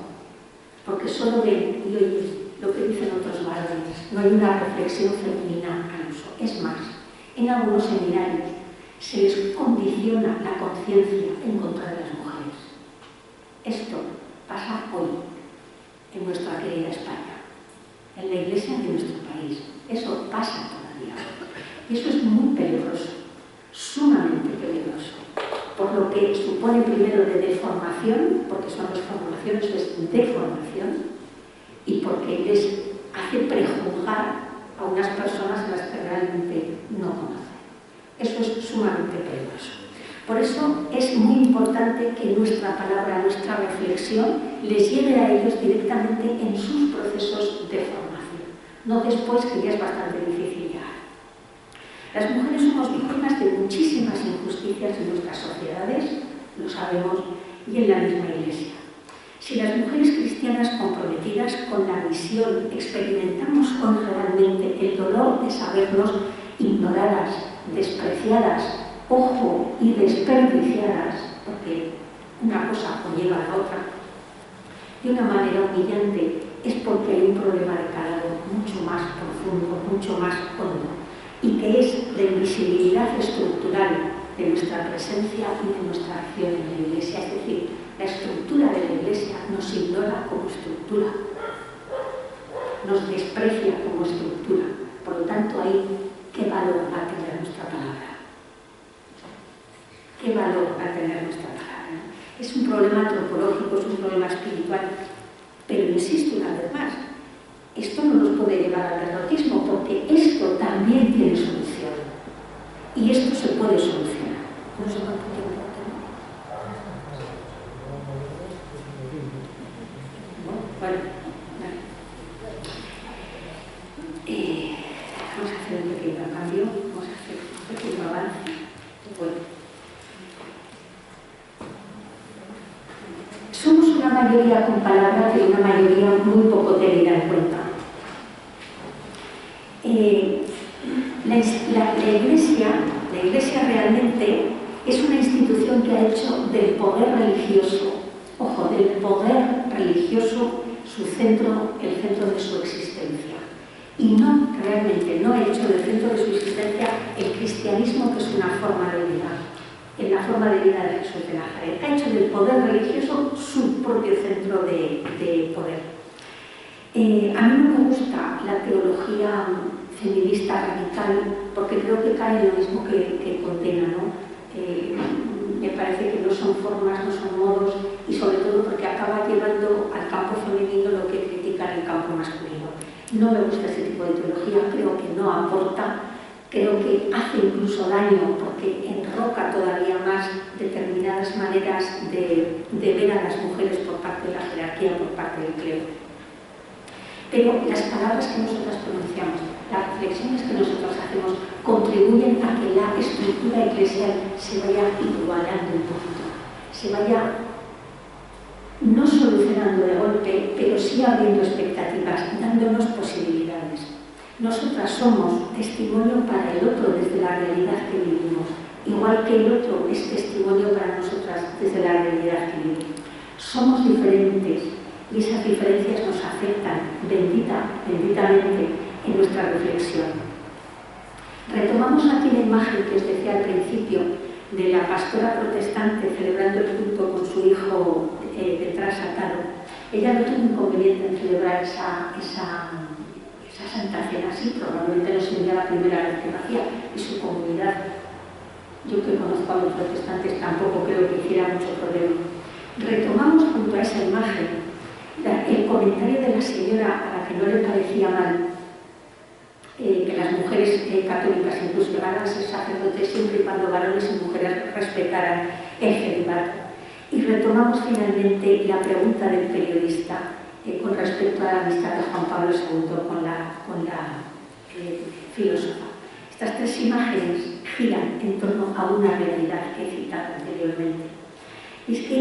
porque solo ven y oyen lo que dicen otros varones, no hay una reflexión femenina al uso. Es más, en algunos seminarios se les condiciona la conciencia en contra de las mujeres. Esto pasa hoy en nuestra querida España, en la Iglesia de nuestro país. Eso pasa todavía. Y eso es muy peligroso, sumamente peligroso, por lo que supone primero de deformación, porque son las formaciones de deformación, y porque les hace prejuzgar a unas personas a las que realmente no conocen. Eso es sumamente peligroso. Por eso es muy importante que nuestra palabra, nuestra reflexión, les lleve a ellos directamente en sus procesos de formación, no después, que ya es bastante difícil llegar. Las mujeres somos víctimas de muchísimas injusticias en nuestras sociedades, lo sabemos, y en la misma Iglesia. Si las mujeres cristianas comprometidas con la misión experimentamos hoy realmente el dolor de sabernos ignoradas, despreciadas, ojo, y desperdiciadas, porque una cosa conlleva a la otra, de una manera humillante, es porque hay un problema de calado mucho más profundo, mucho más hondo, y que es la invisibilidad estructural de nuestra presencia y de nuestra acción en la Iglesia. Es decir, la estructura de la Iglesia nos ignora como estructura, nos desprecia como estructura. Por lo tanto, ahí, ¿qué valor va a tener nuestra palabra? ¿Qué valor va a tener nuestra palabra? Es un problema antropológico, es un problema espiritual, pero insisto una vez más, esto no nos puede llevar al derrotismo, porque esto también tiene solución, y esto se puede solucionar. No sé cuánto tiempo tengo. Bueno, vamos a hacer un pequeño cambio, vamos a hacer un pequeño avance. Bueno. Somos una mayoría con palabras, pero una mayoría muy poco tenida en cuenta. La Iglesia realmente es una institución que ha hecho del poder religioso, ojo, del poder religioso el centro de su existencia. Y no, realmente, no ha hecho del centro de su existencia el cristianismo, que es una forma de vida, en la forma de vida de Jesús de Nazaret. Ha hecho del poder religioso su propio centro de poder. A mí no me gusta la teología feminista radical, porque creo que cae en lo mismo que condena, ¿no? Me parece que no son formas, no son modos, y sobre todo porque acaba llevando al campo femenino lo que critica en el campo masculino. No me gusta ese tipo de teología, creo que no aporta, creo que hace incluso daño porque enroca todavía más determinadas maneras de ver a las mujeres por parte de la jerarquía, por parte del clero. Pero las palabras que nosotras pronunciamos, las reflexiones que nosotros hacemos, contribuyen a que la estructura eclesial se vaya igualando un poquito, se vaya no solucionando de golpe, pero sí abriendo expectativas, dándonos posibilidades. Nosotras somos testimonio para el otro desde la realidad que vivimos, igual que el otro es testimonio para nosotras desde la realidad que vivimos. Somos diferentes y esas diferencias nos afectan benditamente en nuestra reflexión. Retomamos aquí la imagen que os decía al principio de la pastora protestante celebrando el culto con su hijo detrás atado. Ella no tuvo inconveniente en celebrar esa Santa Cena así, probablemente no sería la primera vez que lo hacía, y su comunidad, yo que conozco a los protestantes, tampoco creo que hiciera mucho problema. Retomamos junto a esa imagen el comentario de la señora a la que no le parecía mal que las mujeres católicas incluso llegaran a ser sacerdotes siempre y cuando varones y mujeres respetaran el celibato. Y retomamos finalmente la pregunta del periodista con respecto a la amistad de Juan Pablo II con la filósofa. Estas tres imágenes giran en torno a una realidad que he citado anteriormente. Es que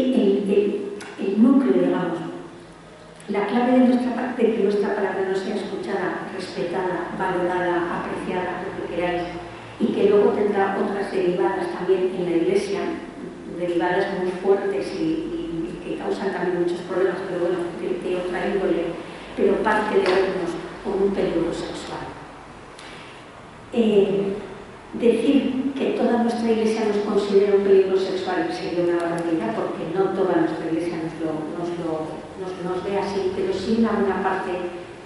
el núcleo, digamos, la clave de nuestra parte de que nuestra palabra no sea escuchada, respetada, valorada, apreciada, lo que queráis, y que luego tendrá otras derivadas también en la Iglesia, derivadas muy fuertes y que causan también muchos problemas, pero bueno, de otra índole, pero parte de vernos como un peligro sexual. Decir que toda nuestra Iglesia nos considera un peligro sexual sería una barbaridad, porque no toda nuestra Iglesia nos ve así, pero sí una buena parte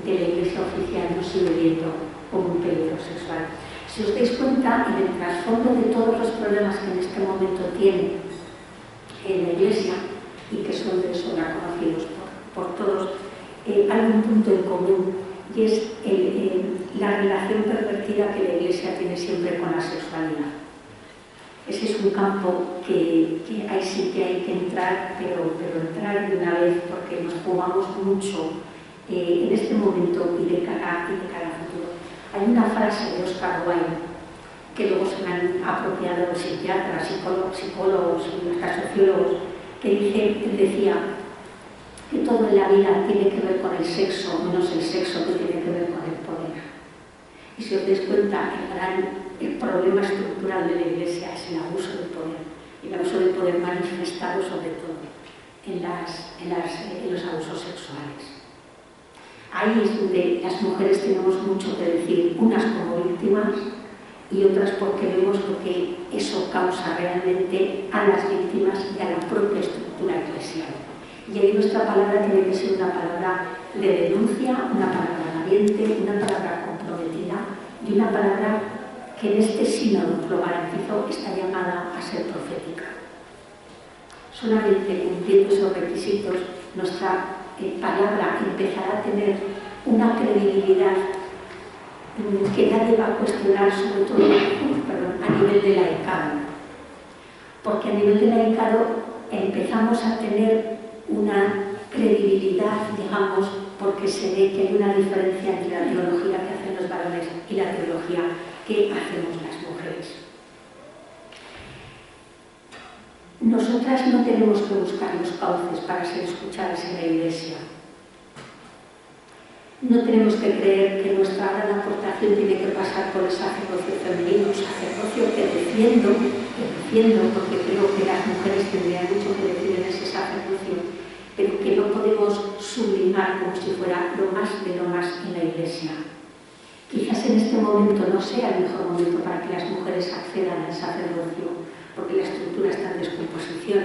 de la Iglesia oficial nos sigue viendo como un peligro sexual. Si os dais cuenta, en el trasfondo de todos los problemas que en este momento tiene en la Iglesia, y que son de sobra conocidos por todos, hay un punto en común, y es la relación pervertida que la Iglesia tiene siempre con la sexualidad. Ese es un campo que ahí sí que hay que entrar, pero entrar de una vez, porque nos jugamos mucho en este momento y de cara al futuro. Hay una frase de Oscar Wilde, que luego se me han apropiado los psiquiatras, psicólogos y hasta sociólogos, que decía que todo en la vida tiene que ver con el sexo, menos el sexo que tiene que ver con el poder. Y si os dais cuenta, el problema estructural de la Iglesia es el abuso del poder, y el abuso del poder manifestado sobre todo en los abusos sexuales. Ahí es donde las mujeres tenemos mucho que decir, unas como víctimas y otras porque vemos lo que eso causa realmente a las víctimas y a la propia estructura eclesial. Y ahí nuestra palabra tiene que ser una palabra de denuncia, una palabra valiente, una palabra comprometida y una palabra que en este sínodo, lo garantizo, está llamada a ser profética. Solamente cumpliendo esos requisitos, nuestra palabra empezará a tener una credibilidad que nadie va a cuestionar, sobre todo a nivel de laicado. Porque a nivel de laicado empezamos a tener una credibilidad, digamos, porque se ve que hay una diferencia entre la teología que hacen los varones y la teología que hacemos las mujeres. Nosotras no tenemos que buscar los cauces para ser escuchadas en la Iglesia. No tenemos que creer que nuestra gran aportación tiene que pasar por el sacerdocio femenino, sacerdocio que defiendo, porque creo que las mujeres tendrían mucho que decir en ese sacerdocio, pero podemos sublimar como si fuera lo más de lo más en la Iglesia. Quizás en este momento no sea el mejor momento para que las mujeres accedan al sacerdocio, porque la estructura está en descomposición.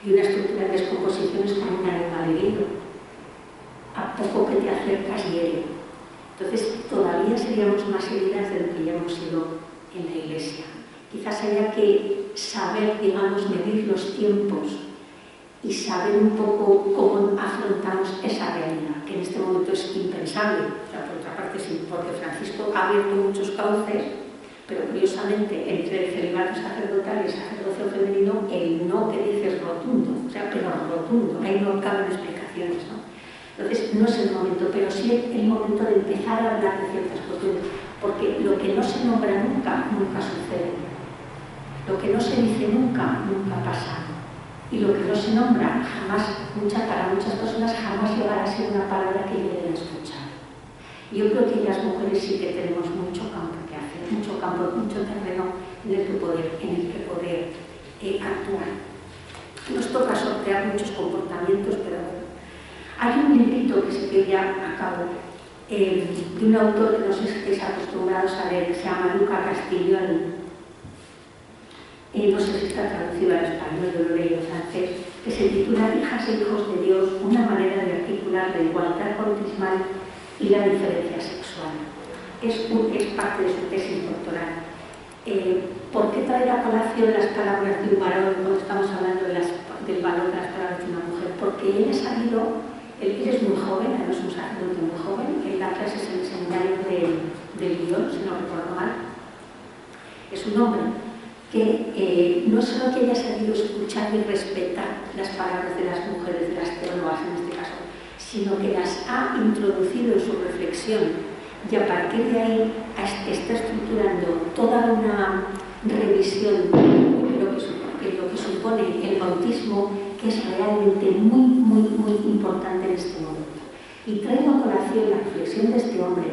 Y una estructura en descomposición es como un animal herido. A poco que te acercas hiere. Entonces todavía seríamos más heridas de lo que ya hemos sido en la Iglesia. Quizás haya que saber, digamos, medir los tiempos y saber un poco cómo afrontamos esa realidad, que en este momento es impensable. O sea, por otra parte, sí, porque Francisco ha abierto muchos cauces, pero curiosamente, entre el celibato sacerdotal y el sacerdocio femenino, el no que dice es rotundo, o sea, pero rotundo, ahí no caben explicaciones, ¿no? Entonces, no es el momento, pero sí el momento de empezar a hablar de ciertas cuestiones, porque lo que no se nombra nunca, nunca sucede. Lo que no se dice nunca, nunca pasa. Y lo que no se nombra, jamás, para muchas personas, jamás llegará a ser una palabra que lleguen a escuchar. Yo creo que las mujeres sí que tenemos mucho campo que hacer, mucho campo, mucho terreno en el que poder actuar. Nos toca sortear muchos comportamientos, pero bueno. Hay un librito que ya acabo, de un autor que no sé si estáis acostumbrados a leer, que se llama Luca Castiglioni. No sé si está traducido al español, yo lo leí en francés, que se titula Hijas e hijos de Dios, una manera de articular la igualdad bautismal y la diferencia sexual. Es parte de su tesis doctoral. ¿Por qué traer a colación las palabras de un varón cuando estamos hablando del valor de las palabras de una mujer? Porque él es muy joven, además es un sacerdote muy joven, él da clases en el seminario de Lyon, si no recuerdo mal. Es un hombre que no solo que haya sabido escuchar y respetar las palabras de las mujeres, de las teólogas en este caso, sino que las ha introducido en su reflexión y a partir de ahí está estructurando toda una revisión de lo que supone el bautismo, que es realmente muy importante en este momento. Y traigo a colación la reflexión de este hombre,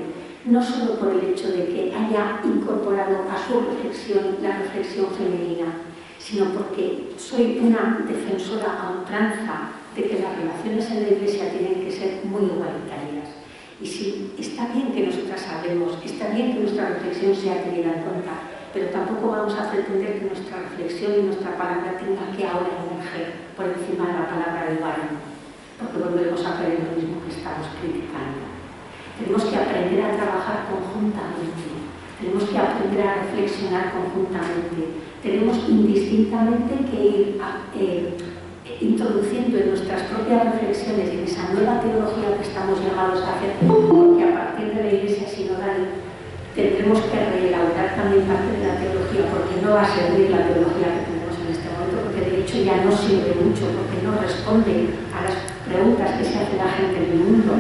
no solo por el hecho de que haya incorporado a su reflexión la reflexión femenina, sino porque soy una defensora a ultranza de que las relaciones en la Iglesia tienen que ser muy igualitarias. Y sí, está bien que nosotras hablemos, está bien que nuestra reflexión sea tenida en cuenta, pero tampoco vamos a pretender que nuestra reflexión y nuestra palabra tenga que ahora emerger por encima de la palabra del varón, porque volvemos a creer lo mismo que estamos criticando. Tenemos que aprender a trabajar conjuntamente, tenemos que aprender a reflexionar conjuntamente, tenemos indistintamente que ir introduciendo en nuestras propias reflexiones y en esa nueva teología que estamos llamados a hacer, porque a partir de la Iglesia sinodal tendremos que reelaborar también parte de la teología, porque no va a servir la teología que tenemos en este momento, porque de hecho ya no sirve mucho, porque no responde a las preguntas que se hace la gente en el mundo.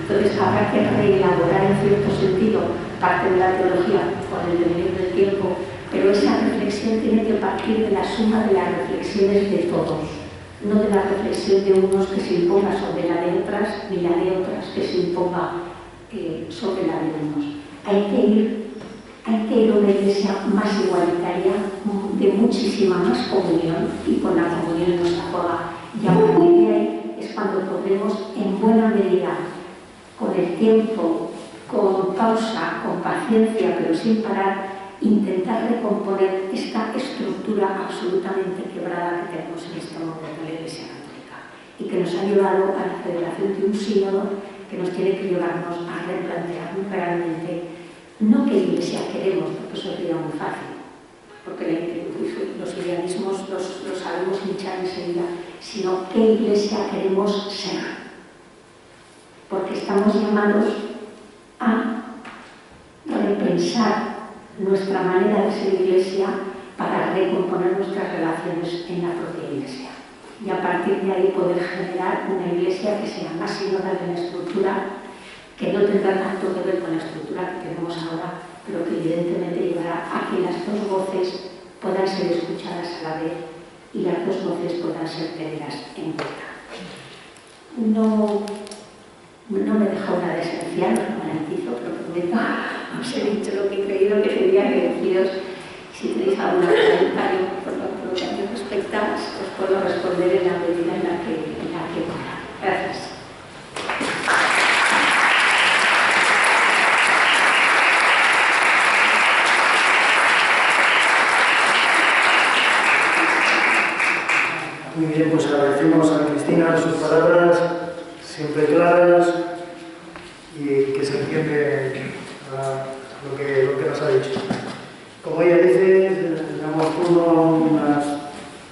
Entonces habrá que reelaborar en cierto sentido parte de la teología con el devenir del tiempo, pero esa reflexión tiene que partir de la suma de las reflexiones de todos, no de la reflexión de unos que se imponga sobre la de otras, ni la de otras que se imponga sobre la de unos. Hay que ir a una iglesia más igualitaria, de muchísima más comunión, y con la comunión nos juega. Y a partir de ahí es cuando podremos, en buena medida, con el tiempo, con pausa, con paciencia, pero sin parar, intentar recomponer esta estructura absolutamente quebrada que tenemos en este momento de la Iglesia Católica y que nos ha llevado a la celebración de un sínodo que nos tiene que llevarnos a replantearnos realmente no qué iglesia queremos, porque eso sería muy fácil, porque los idealismos los sabemos hinchar enseguida, sino qué iglesia queremos ser, porque estamos llamados a repensar nuestra manera de ser iglesia para recomponer nuestras relaciones en la propia iglesia y a partir de ahí poder generar una iglesia que sea más sinodal en la estructura, que no tendrá tanto que ver con la estructura que tenemos ahora, pero que evidentemente llevará a que las dos voces puedan ser escuchadas a la vez y las dos voces puedan ser tenidas en cuenta. No me dejo una de esencial, os lo garantizo, pero prometo, os he dicho lo que he creído que sería agradecidos. Si tenéis algún comentario por lo que a mí respecta, os puedo responder en la medida en la que pueda. Muy bien, pues agradecemos a Cristina sus palabras, siempre claras y que se entiende lo que nos ha dicho. Como ella dice, le damos turno a unas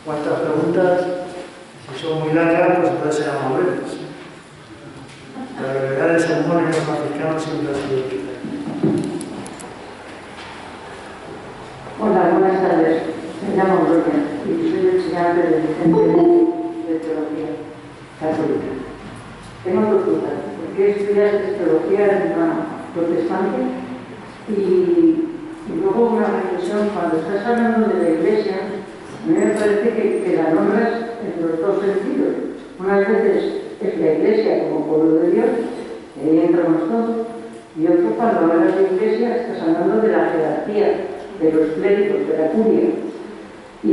cuantas preguntas. Si son muy largas, pues entonces serán más breves. La brevedad del sermón en los franciscanos siempre ha sido quita. Hola, buenas tardes. Me llamo Gloria y soy estudiante de licenciatura de Teología Católica. Tengo dos dudas. ¿Por qué estudiaste Teología en una protestante? Y luego una reflexión, cuando estás hablando de la Iglesia, a mí me parece que la nombras en los dos sentidos. Unas veces es la Iglesia como pueblo de Dios, y ahí entramos todos, y otro cuando hablas de Iglesia estás hablando de la jerarquía, de los clérigos, de la curia. Y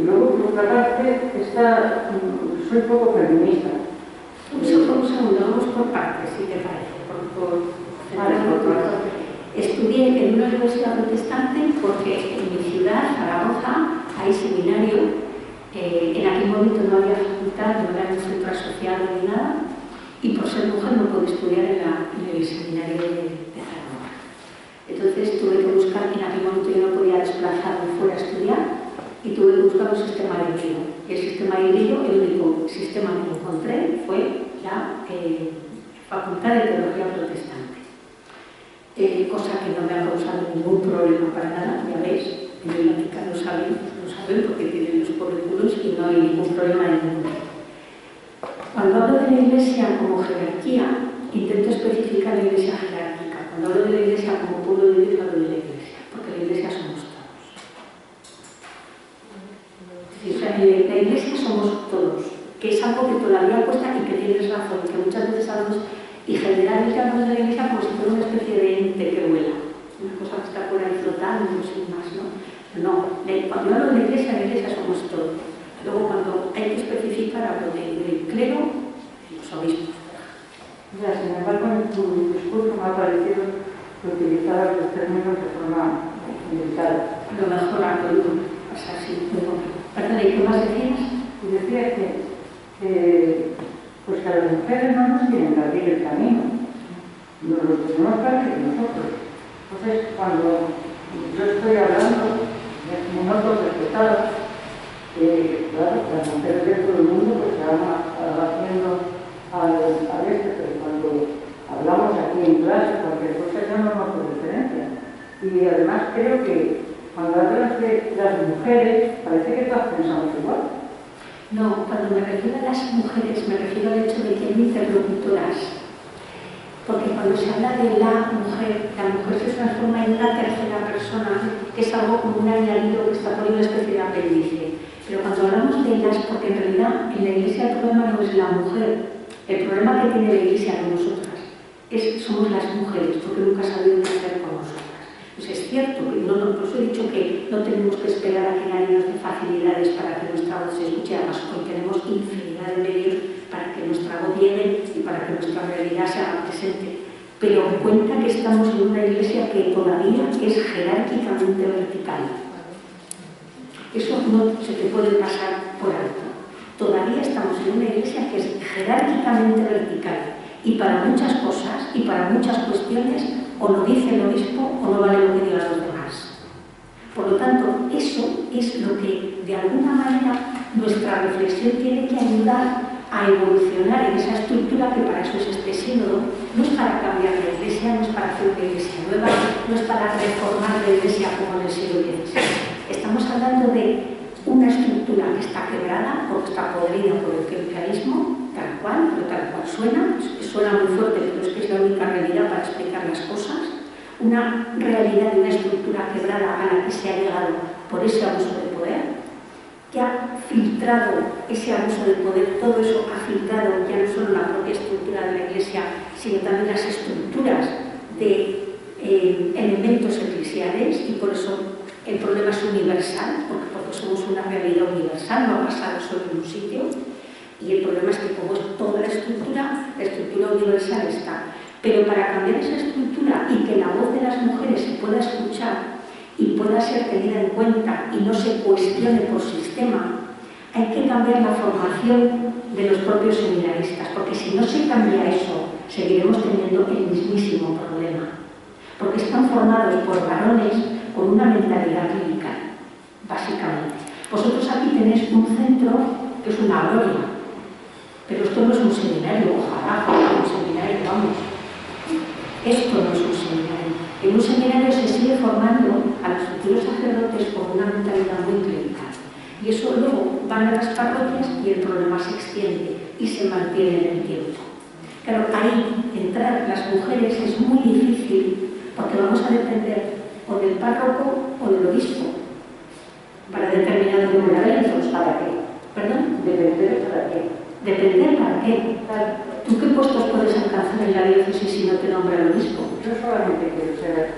luego, por otra parte, soy poco feminista. Un segundo, vamos por partes, si te parece. Estudié en una universidad protestante porque en mi ciudad, Zaragoza, hay seminario. En aquel momento no había facultad, no era un centro asociado ni nada, y por ser mujer no pude estudiar en el seminario de Zaragoza. Entonces tuve que buscar, en aquel momento yo no podía desplazarme fuera a estudiar, y tuve que buscar un sistema híbrido. Y el sistema híbrido, el único sistema que encontré fue la Facultad de Teología Protestante. Cosa que no me ha causado ningún problema para nada, ya veis, en el Vaticano lo saben porque tienen los currículos y no hay ningún problema de ningún tipo. Cuando hablo de la Iglesia como jerarquía, intento especificar la Iglesia jerárquica. Cuando hablo de la Iglesia como pueblo de Dios, hablo de la Iglesia, porque la Iglesia somos todos. Es decir, la Iglesia somos todos, que es algo que todavía cuesta y que tienes razón, que muchas veces hablamos y generalmente hablamos de la Iglesia como si fuera una especie de ente que vuela, una cosa que está por ahí flotando, sin más, ¿no? No, cuando hablo de la Iglesia somos todos. Luego, cuando hay que especificar, hablo del clero y los obispos. Ya, sin embargo, en tu discurso me ha parecido que utilizabas los términos de forma limitada. Lo mejor algo o sea, sí, perdón, ¿y qué más decías? Y decía pues que a las mujeres no nos tienen que abrir el camino, nos lo tenemos que abrir nosotros. Entonces, cuando yo estoy hablando, me noto respetada, claro, las mujeres de todo el mundo pues se van haciendo al pero cuando hablamos aquí en clase, cualquier cosa ya no nos hace referencia. Y además creo que cuando hablas de las mujeres, parece que todas pensamos igual. No, cuando me refiero a las mujeres, me refiero al hecho de que hay interlocutoras. Porque cuando se habla de la mujer se transforma en una tercera persona, que es algo como un añadido que está por una especie de apéndice. Pero cuando hablamos de ellas, porque en realidad en la Iglesia el problema no es la mujer, el problema que tiene la Iglesia con nosotras somos las mujeres, porque nunca ha sabido qué hacer con nosotras. Pues es cierto, que por eso he dicho que no tenemos que esperar a que nadie nos dé facilidades para que nuestra voz se escuche, además hoy tenemos infinidad de medios para que nuestra voz llegue y para que nuestra realidad se haga presente. Pero en cuenta que estamos en una Iglesia que todavía es jerárquicamente vertical. Eso no se te puede pasar por alto. Todavía estamos en una Iglesia que es jerárquicamente vertical y para muchas cosas y para muchas cuestiones o lo dice el obispo o no vale lo que digan los demás. Por lo tanto, eso es lo que de alguna manera nuestra reflexión tiene que ayudar a evolucionar en esa estructura, que para eso es este sínodo. No es para cambiar la Iglesia, no es para hacer una Iglesia nueva, no es para reformar la Iglesia como en el siglo XVI. Estamos hablando de una estructura que está quebrada, porque está podrida por el clericalismo, tal cual, pero tal cual suena muy fuerte, pero es que es la única realidad para explicar las cosas. Una realidad de una estructura quebrada a la que se ha llegado por ese abuso de poder, que ha filtrado ese abuso de poder, todo eso ha filtrado ya no solo la propia estructura de la Iglesia, sino también las estructuras de elementos eclesiales, y por eso el problema es universal, porque somos una realidad universal, no ha pasado solo en un sitio, y el problema es que como es toda la estructura universal está. Pero para cambiar esa estructura y que la voz de las mujeres se pueda escuchar y pueda ser tenida en cuenta y no se cuestione por sistema, hay que cambiar la formación de los propios seminaristas, porque si no se cambia eso, seguiremos teniendo el mismísimo problema. Porque están formados por varones con una mentalidad clínica, básicamente. Vosotros aquí tenéis un centro que es una gloria, pero esto no es un seminario, ojalá fuera un seminario, vamos. Esto no es un seminario. En un seminario se sigue formando a los futuros sacerdotes con una mentalidad muy clerical. Y eso luego van a las parroquias y el problema se extiende y se mantiene en el tiempo. Claro, ahí entrar las mujeres es muy difícil porque vamos a depender o del párroco o del obispo para determinados eventos. ¿Para qué? ¿Perdón? ¿Depender para qué? ¿Depender para qué? ¿Tú qué puestos puedes alcanzar en la diócesis si no te nombra el obispo? Yo solamente quiero ser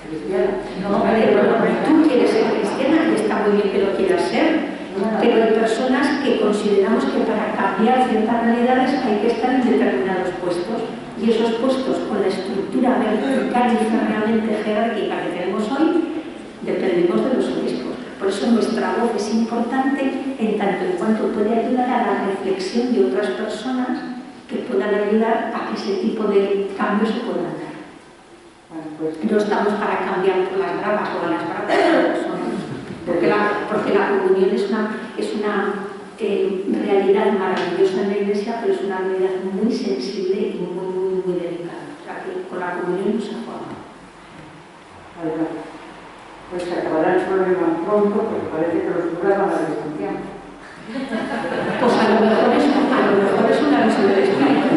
cristiana. No, vale, tú quieres ser cristiana y está muy bien que lo quieras ser, pero hay personas que consideramos que para cambiar ciertas realidades hay que estar en determinados puestos y esos puestos con la estructura vertical y realmente jerárquica que tenemos hoy dependemos de los obispos. Por eso nuestra voz es importante en tanto en cuanto puede ayudar a la reflexión de otras personas que puedan ayudar a que ese tipo de cambios se puedan dar. No estamos para cambiar por las bravas o a las bravas, porque la comunión es una realidad maravillosa en la Iglesia, pero es una realidad muy sensible y muy delicada. O sea que con la comunión no se forma. Pues se acabará el problema pronto, porque parece que los curas van a distanciar. Pues a lo mejor es una visión del espíritu.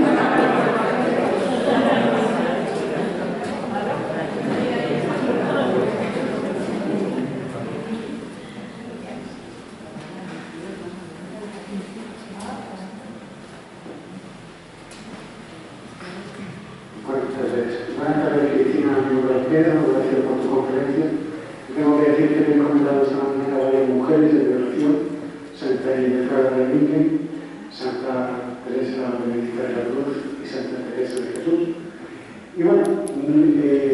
Buenas tardes, Cristina Pedro, gracias por tu conferencia. Tengo que decir que me he comentado esta mañana a varias mujeres de oración, Santa Ildefonsa de Miquel, Santa Teresa Benedicta de la Cruz y Santa Teresa de Jesús. Y bueno,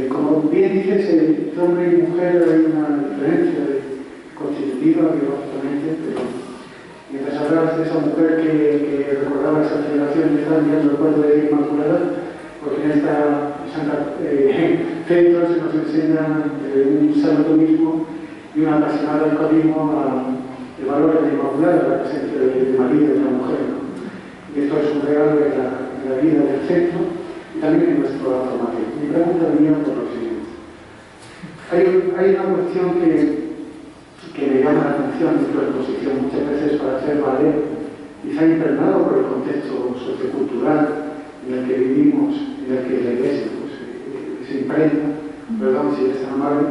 como bien dices, entre hombre y mujer hay una diferencia constitutiva, biológicamente, pero mientras hablabas de esa mujer que recordaba esa celebración, me estaba mirando el cuadro de Inmaculada, porque en esta centro se nos enseña un santo mismo y un apasionado alcoholismo el valor de la Inmaculada, la presencia de María y de la mujer, ¿no? Y esto es un regalo en la vida del centro y también en nuestra formación. Mi pregunta venía por lo siguiente. Hay una cuestión que me llama la atención en tu exposición muchas veces para hacer valer, quizá impregnado por el contexto sociocultural en el que vivimos, en el que la Iglesia se imprenta, perdón si es tan amable,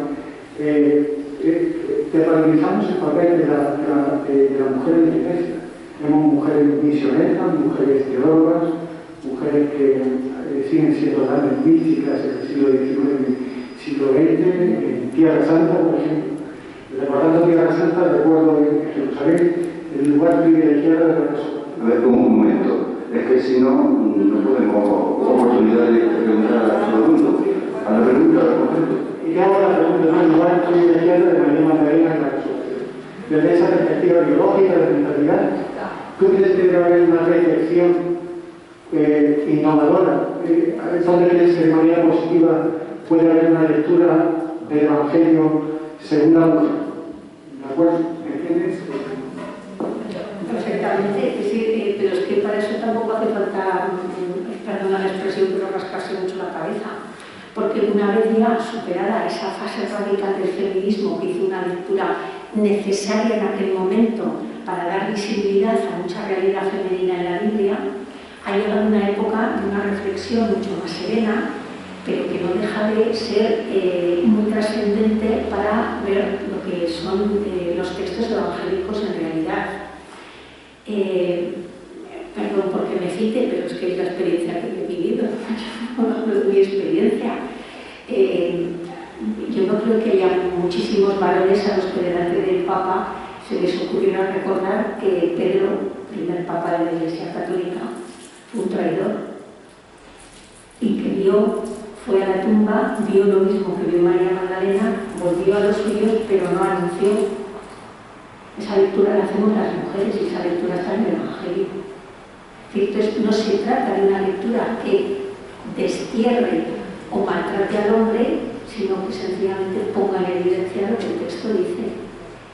terrorizamos el papel de la mujer en la Iglesia. Tenemos mujeres misioneras, mujeres teólogas, mujeres que siguen siendo grandes místicas en el siglo XIX y siglo XX, en Tierra Santa, por ejemplo. Recordando Tierra Santa, recuerdo en Jerusalén el lugar privilegiado de la persona. A ver, un momento. Es que si no, no podemos oportunidad de preguntar a todo el mundo. A la pregunta del concreto. Y te hago la pregunta, ¿no? El lugar privilegiado de María Magdalena en la resurrección. Desde esa perspectiva biológica de mentalidad, ¿tú crees que debe haber una reflexión innovadora? ¿Dónde crees que de manera positiva puede haber una lectura del Evangelio según la mujer? ¿De acuerdo? ¿Me entiendes? Perfectamente, pero es que para eso tampoco hace falta, perdona la expresión, pero rascarse mucho la cabeza. Porque una vez ya superada esa fase radical del feminismo, que hizo una lectura necesaria en aquel momento para dar visibilidad a mucha realidad femenina en la Biblia, ha llegado una época de una reflexión mucho más serena, pero que no deja de ser muy trascendente para ver lo que son los textos evangélicos en realidad. Perdón porque me cite, pero es que es la experiencia que he vivido, no es mi experiencia. Yo no creo que haya muchísimos varones a los que delante del Papa se les ocurriera recordar que Pedro, primer Papa de la Iglesia Católica, fue un traidor y que dio fue a la tumba, vio lo mismo que vio María Magdalena, volvió a los suyos, pero no anunció. Esa lectura la hacemos las mujeres y esa lectura está en el Evangelio. Entonces, no se trata de una lectura que destierre o maltrate al hombre, sino que sencillamente ponga en evidencia lo que el texto dice.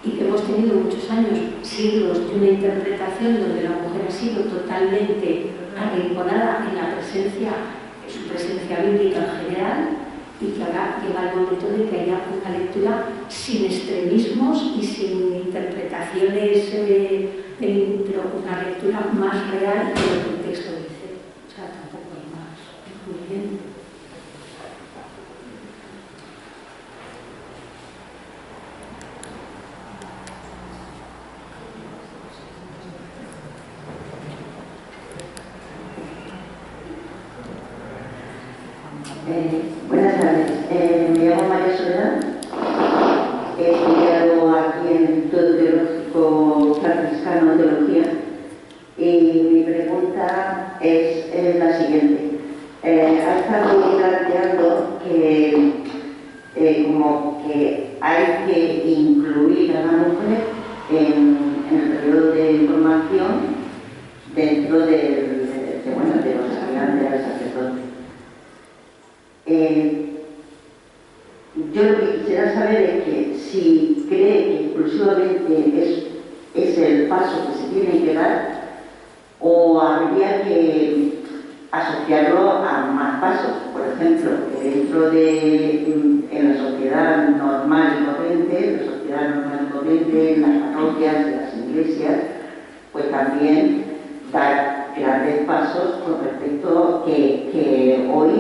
Y que hemos tenido muchos años, siglos de una interpretación donde la mujer ha sido totalmente arrinconada en la presencia, en su presencia bíblica en general, y que ahora llega el momento de que haya una lectura sin extremismos y sin interpretaciones, pero una lectura más real de lo que el texto dice. O sea, tampoco hay más incluyente. Buenas tardes, me llamo María Soledad, he estudiado aquí en el Instituto Teológico Franciscano de Teología y mi pregunta es la siguiente. Ha estado planteando que como que hay que incluir a la mujer en el periodo de formación dentro de los aspirantes al sacerdote. Yo lo que quisiera saber es que si cree que exclusivamente es el paso que se tiene que dar o habría que asociarlo a más pasos. Por ejemplo, que dentro en la sociedad normal y corriente, en las parroquias, en las iglesias, pues también dar grandes pasos con respecto que hoy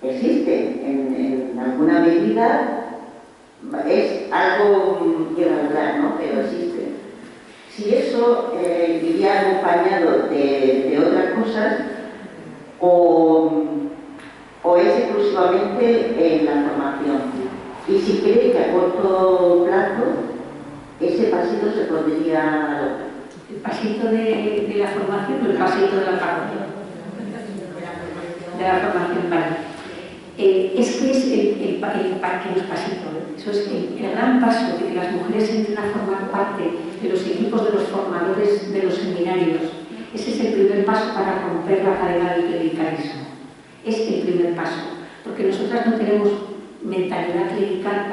existe en alguna medida, es algo irregular, ¿no? Pero existe. Si eso iría acompañado de otras cosas o es exclusivamente en la formación. Y si cree que a corto plazo ese pasito se podría adoptar. ¿El pasito de la formación o el pasito de la parroquia? De la formación, vale. Es que es el pasito, eso es el gran paso de que las mujeres entren a formar parte de los equipos de los formadores de los seminarios. Ese es el primer paso para romper la cadena del clericalismo. Es el primer paso, porque nosotras no tenemos mentalidad clerical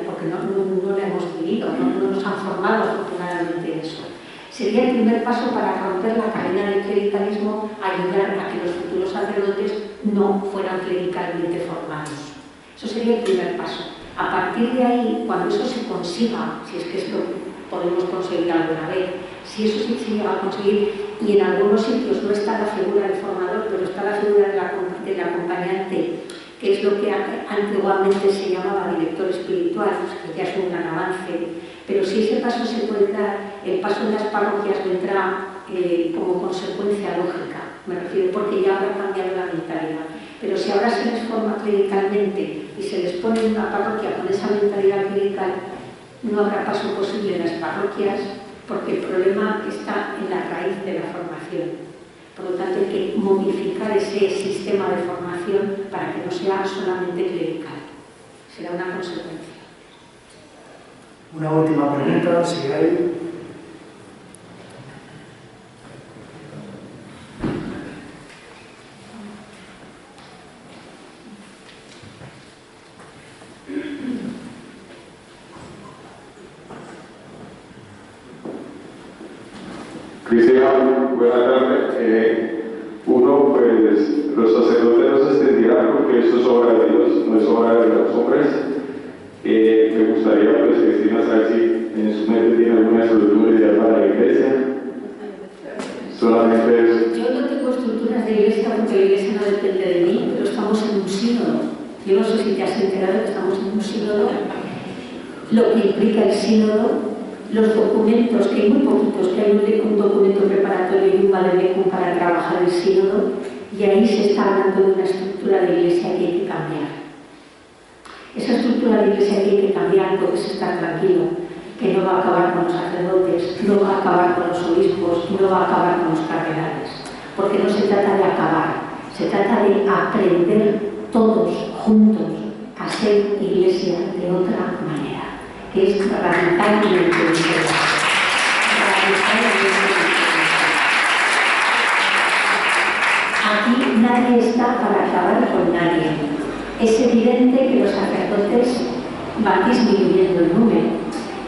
porque no la hemos vivido, no nos han formado afortunadamente en eso. Sería el primer paso para romper la cadena del clericalismo, ayudar a que los futuros sacerdotes no fueran clericalmente formados. Eso sería el primer paso. A partir de ahí, cuando eso se consiga, si es que esto podemos conseguir alguna vez, si eso se llega a conseguir, y en algunos sitios no está la figura del formador, pero está la figura del acompañante, que es lo que antiguamente se llamaba director espiritual, que ya es un gran avance. Pero si ese paso se puede dar, el paso en las parroquias vendrá como consecuencia lógica, me refiero, porque ya habrá cambiado la mentalidad. Pero si ahora se les forma clericalmente y se les pone en una parroquia con esa mentalidad clerical, no habrá paso posible en las parroquias, porque el problema está en la raíz de la formación. Por lo tanto, hay que modificar ese sistema de formación para que no sea solamente clerical. Será una consecuencia. Una última pregunta, si hay. Cristian, buenas tardes. Uno, pues los sacerdotes no se sentirán porque esto es obra de Dios, no es obra de los hombres. Me gustaría, pues, Cristina, saber si en su mente tiene alguna estructura ideal para la iglesia. Solamente es... Yo no tengo estructuras de iglesia porque la iglesia no depende de mí, pero estamos en un sínodo. Yo no sé si te has enterado que estamos en un sínodo. Lo que implica el sínodo, los documentos, que hay muy poquitos, que hay un documento preparatorio y un vademecum para trabajar el sínodo, y ahí se está hablando de una estructura de iglesia que hay que cambiar. Esa estructura de iglesia que hay que cambiar, puedes estar tranquilo, que no va a acabar con los sacerdotes, no va a acabar con los obispos, no va a acabar con los cardenales, porque no se trata de acabar, Se trata de aprender todos juntos a ser iglesia de otra manera, que es radicalmente diferente. Aquí nadie está para acabar con nadie. Es evidente que los sacerdotes van disminuyendo el número,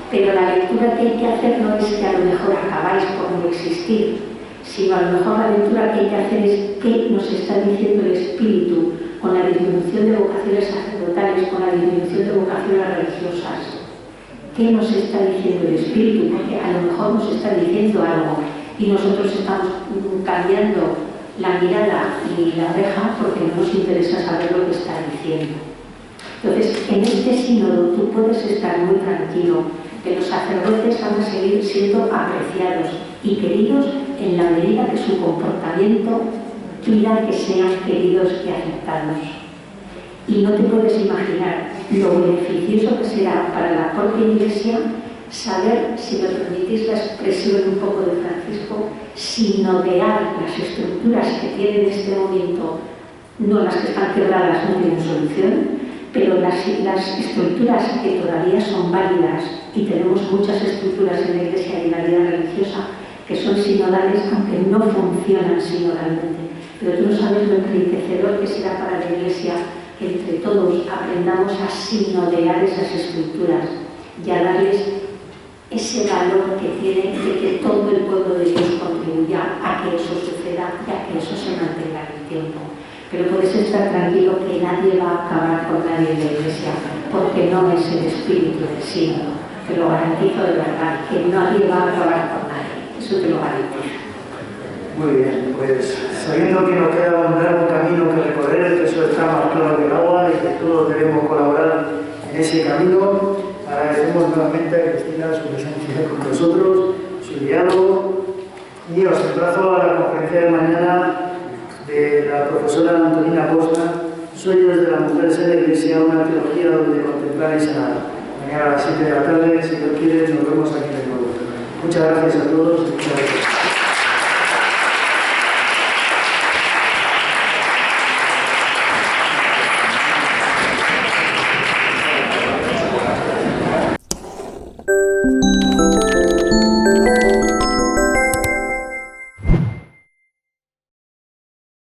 pero la lectura que hay que hacer no es que a lo mejor acabáis por no existir, sino a lo mejor la lectura que hay que hacer es qué nos está diciendo el Espíritu con la disminución de vocaciones sacerdotales, con la disminución de vocaciones religiosas. ¿Qué nos está diciendo el Espíritu? Porque a lo mejor nos está diciendo algo y nosotros estamos cambiando la mirada y la oreja porque no nos interesa saber lo que está diciendo. Entonces, en este sínodo tú puedes estar muy tranquilo que los sacerdotes van a seguir siendo apreciados y queridos en la medida que su comportamiento pida que sean queridos y aceptados. Y no te puedes imaginar lo beneficioso que será para la propia Iglesia saber, si me permitís la expresión un poco de Francisco, sinodear las estructuras que tienen en este momento, no las que están quebradas, no tienen solución, pero las estructuras que todavía son válidas, y tenemos muchas estructuras en la Iglesia y en la vida religiosa que son sinodales, aunque no funcionan sinodalmente. Pero tú no sabes lo enriquecedor que será para la Iglesia que entre todos aprendamos a sinodear esas estructuras y a darles ese valor que tiene de que todo el pueblo de Dios contribuya a que eso suceda y a que eso se mantenga en el tiempo. Pero puedes estar tranquilo que nadie va a acabar con nadie en la Iglesia, porque no es el espíritu del sínodo. Te lo garantizo de verdad, que nadie va a acabar con nadie. Eso te lo garantizo. Muy bien, pues sabiendo que nos queda un largo camino que recorrer, que eso está más claro que el agua y que todos debemos colaborar en ese camino, agradecemos nuevamente a Cristina su presencia con nosotros, su diálogo, y os emplazo a la conferencia de mañana de la profesora Antonina Costa, Sueños de las mujeres en la Iglesia, una teología donde contemplar y sanar. Mañana a las 7 de la tarde, si Dios quiere, nos vemos aquí de nuevo. Muchas gracias a todos y muchas gracias.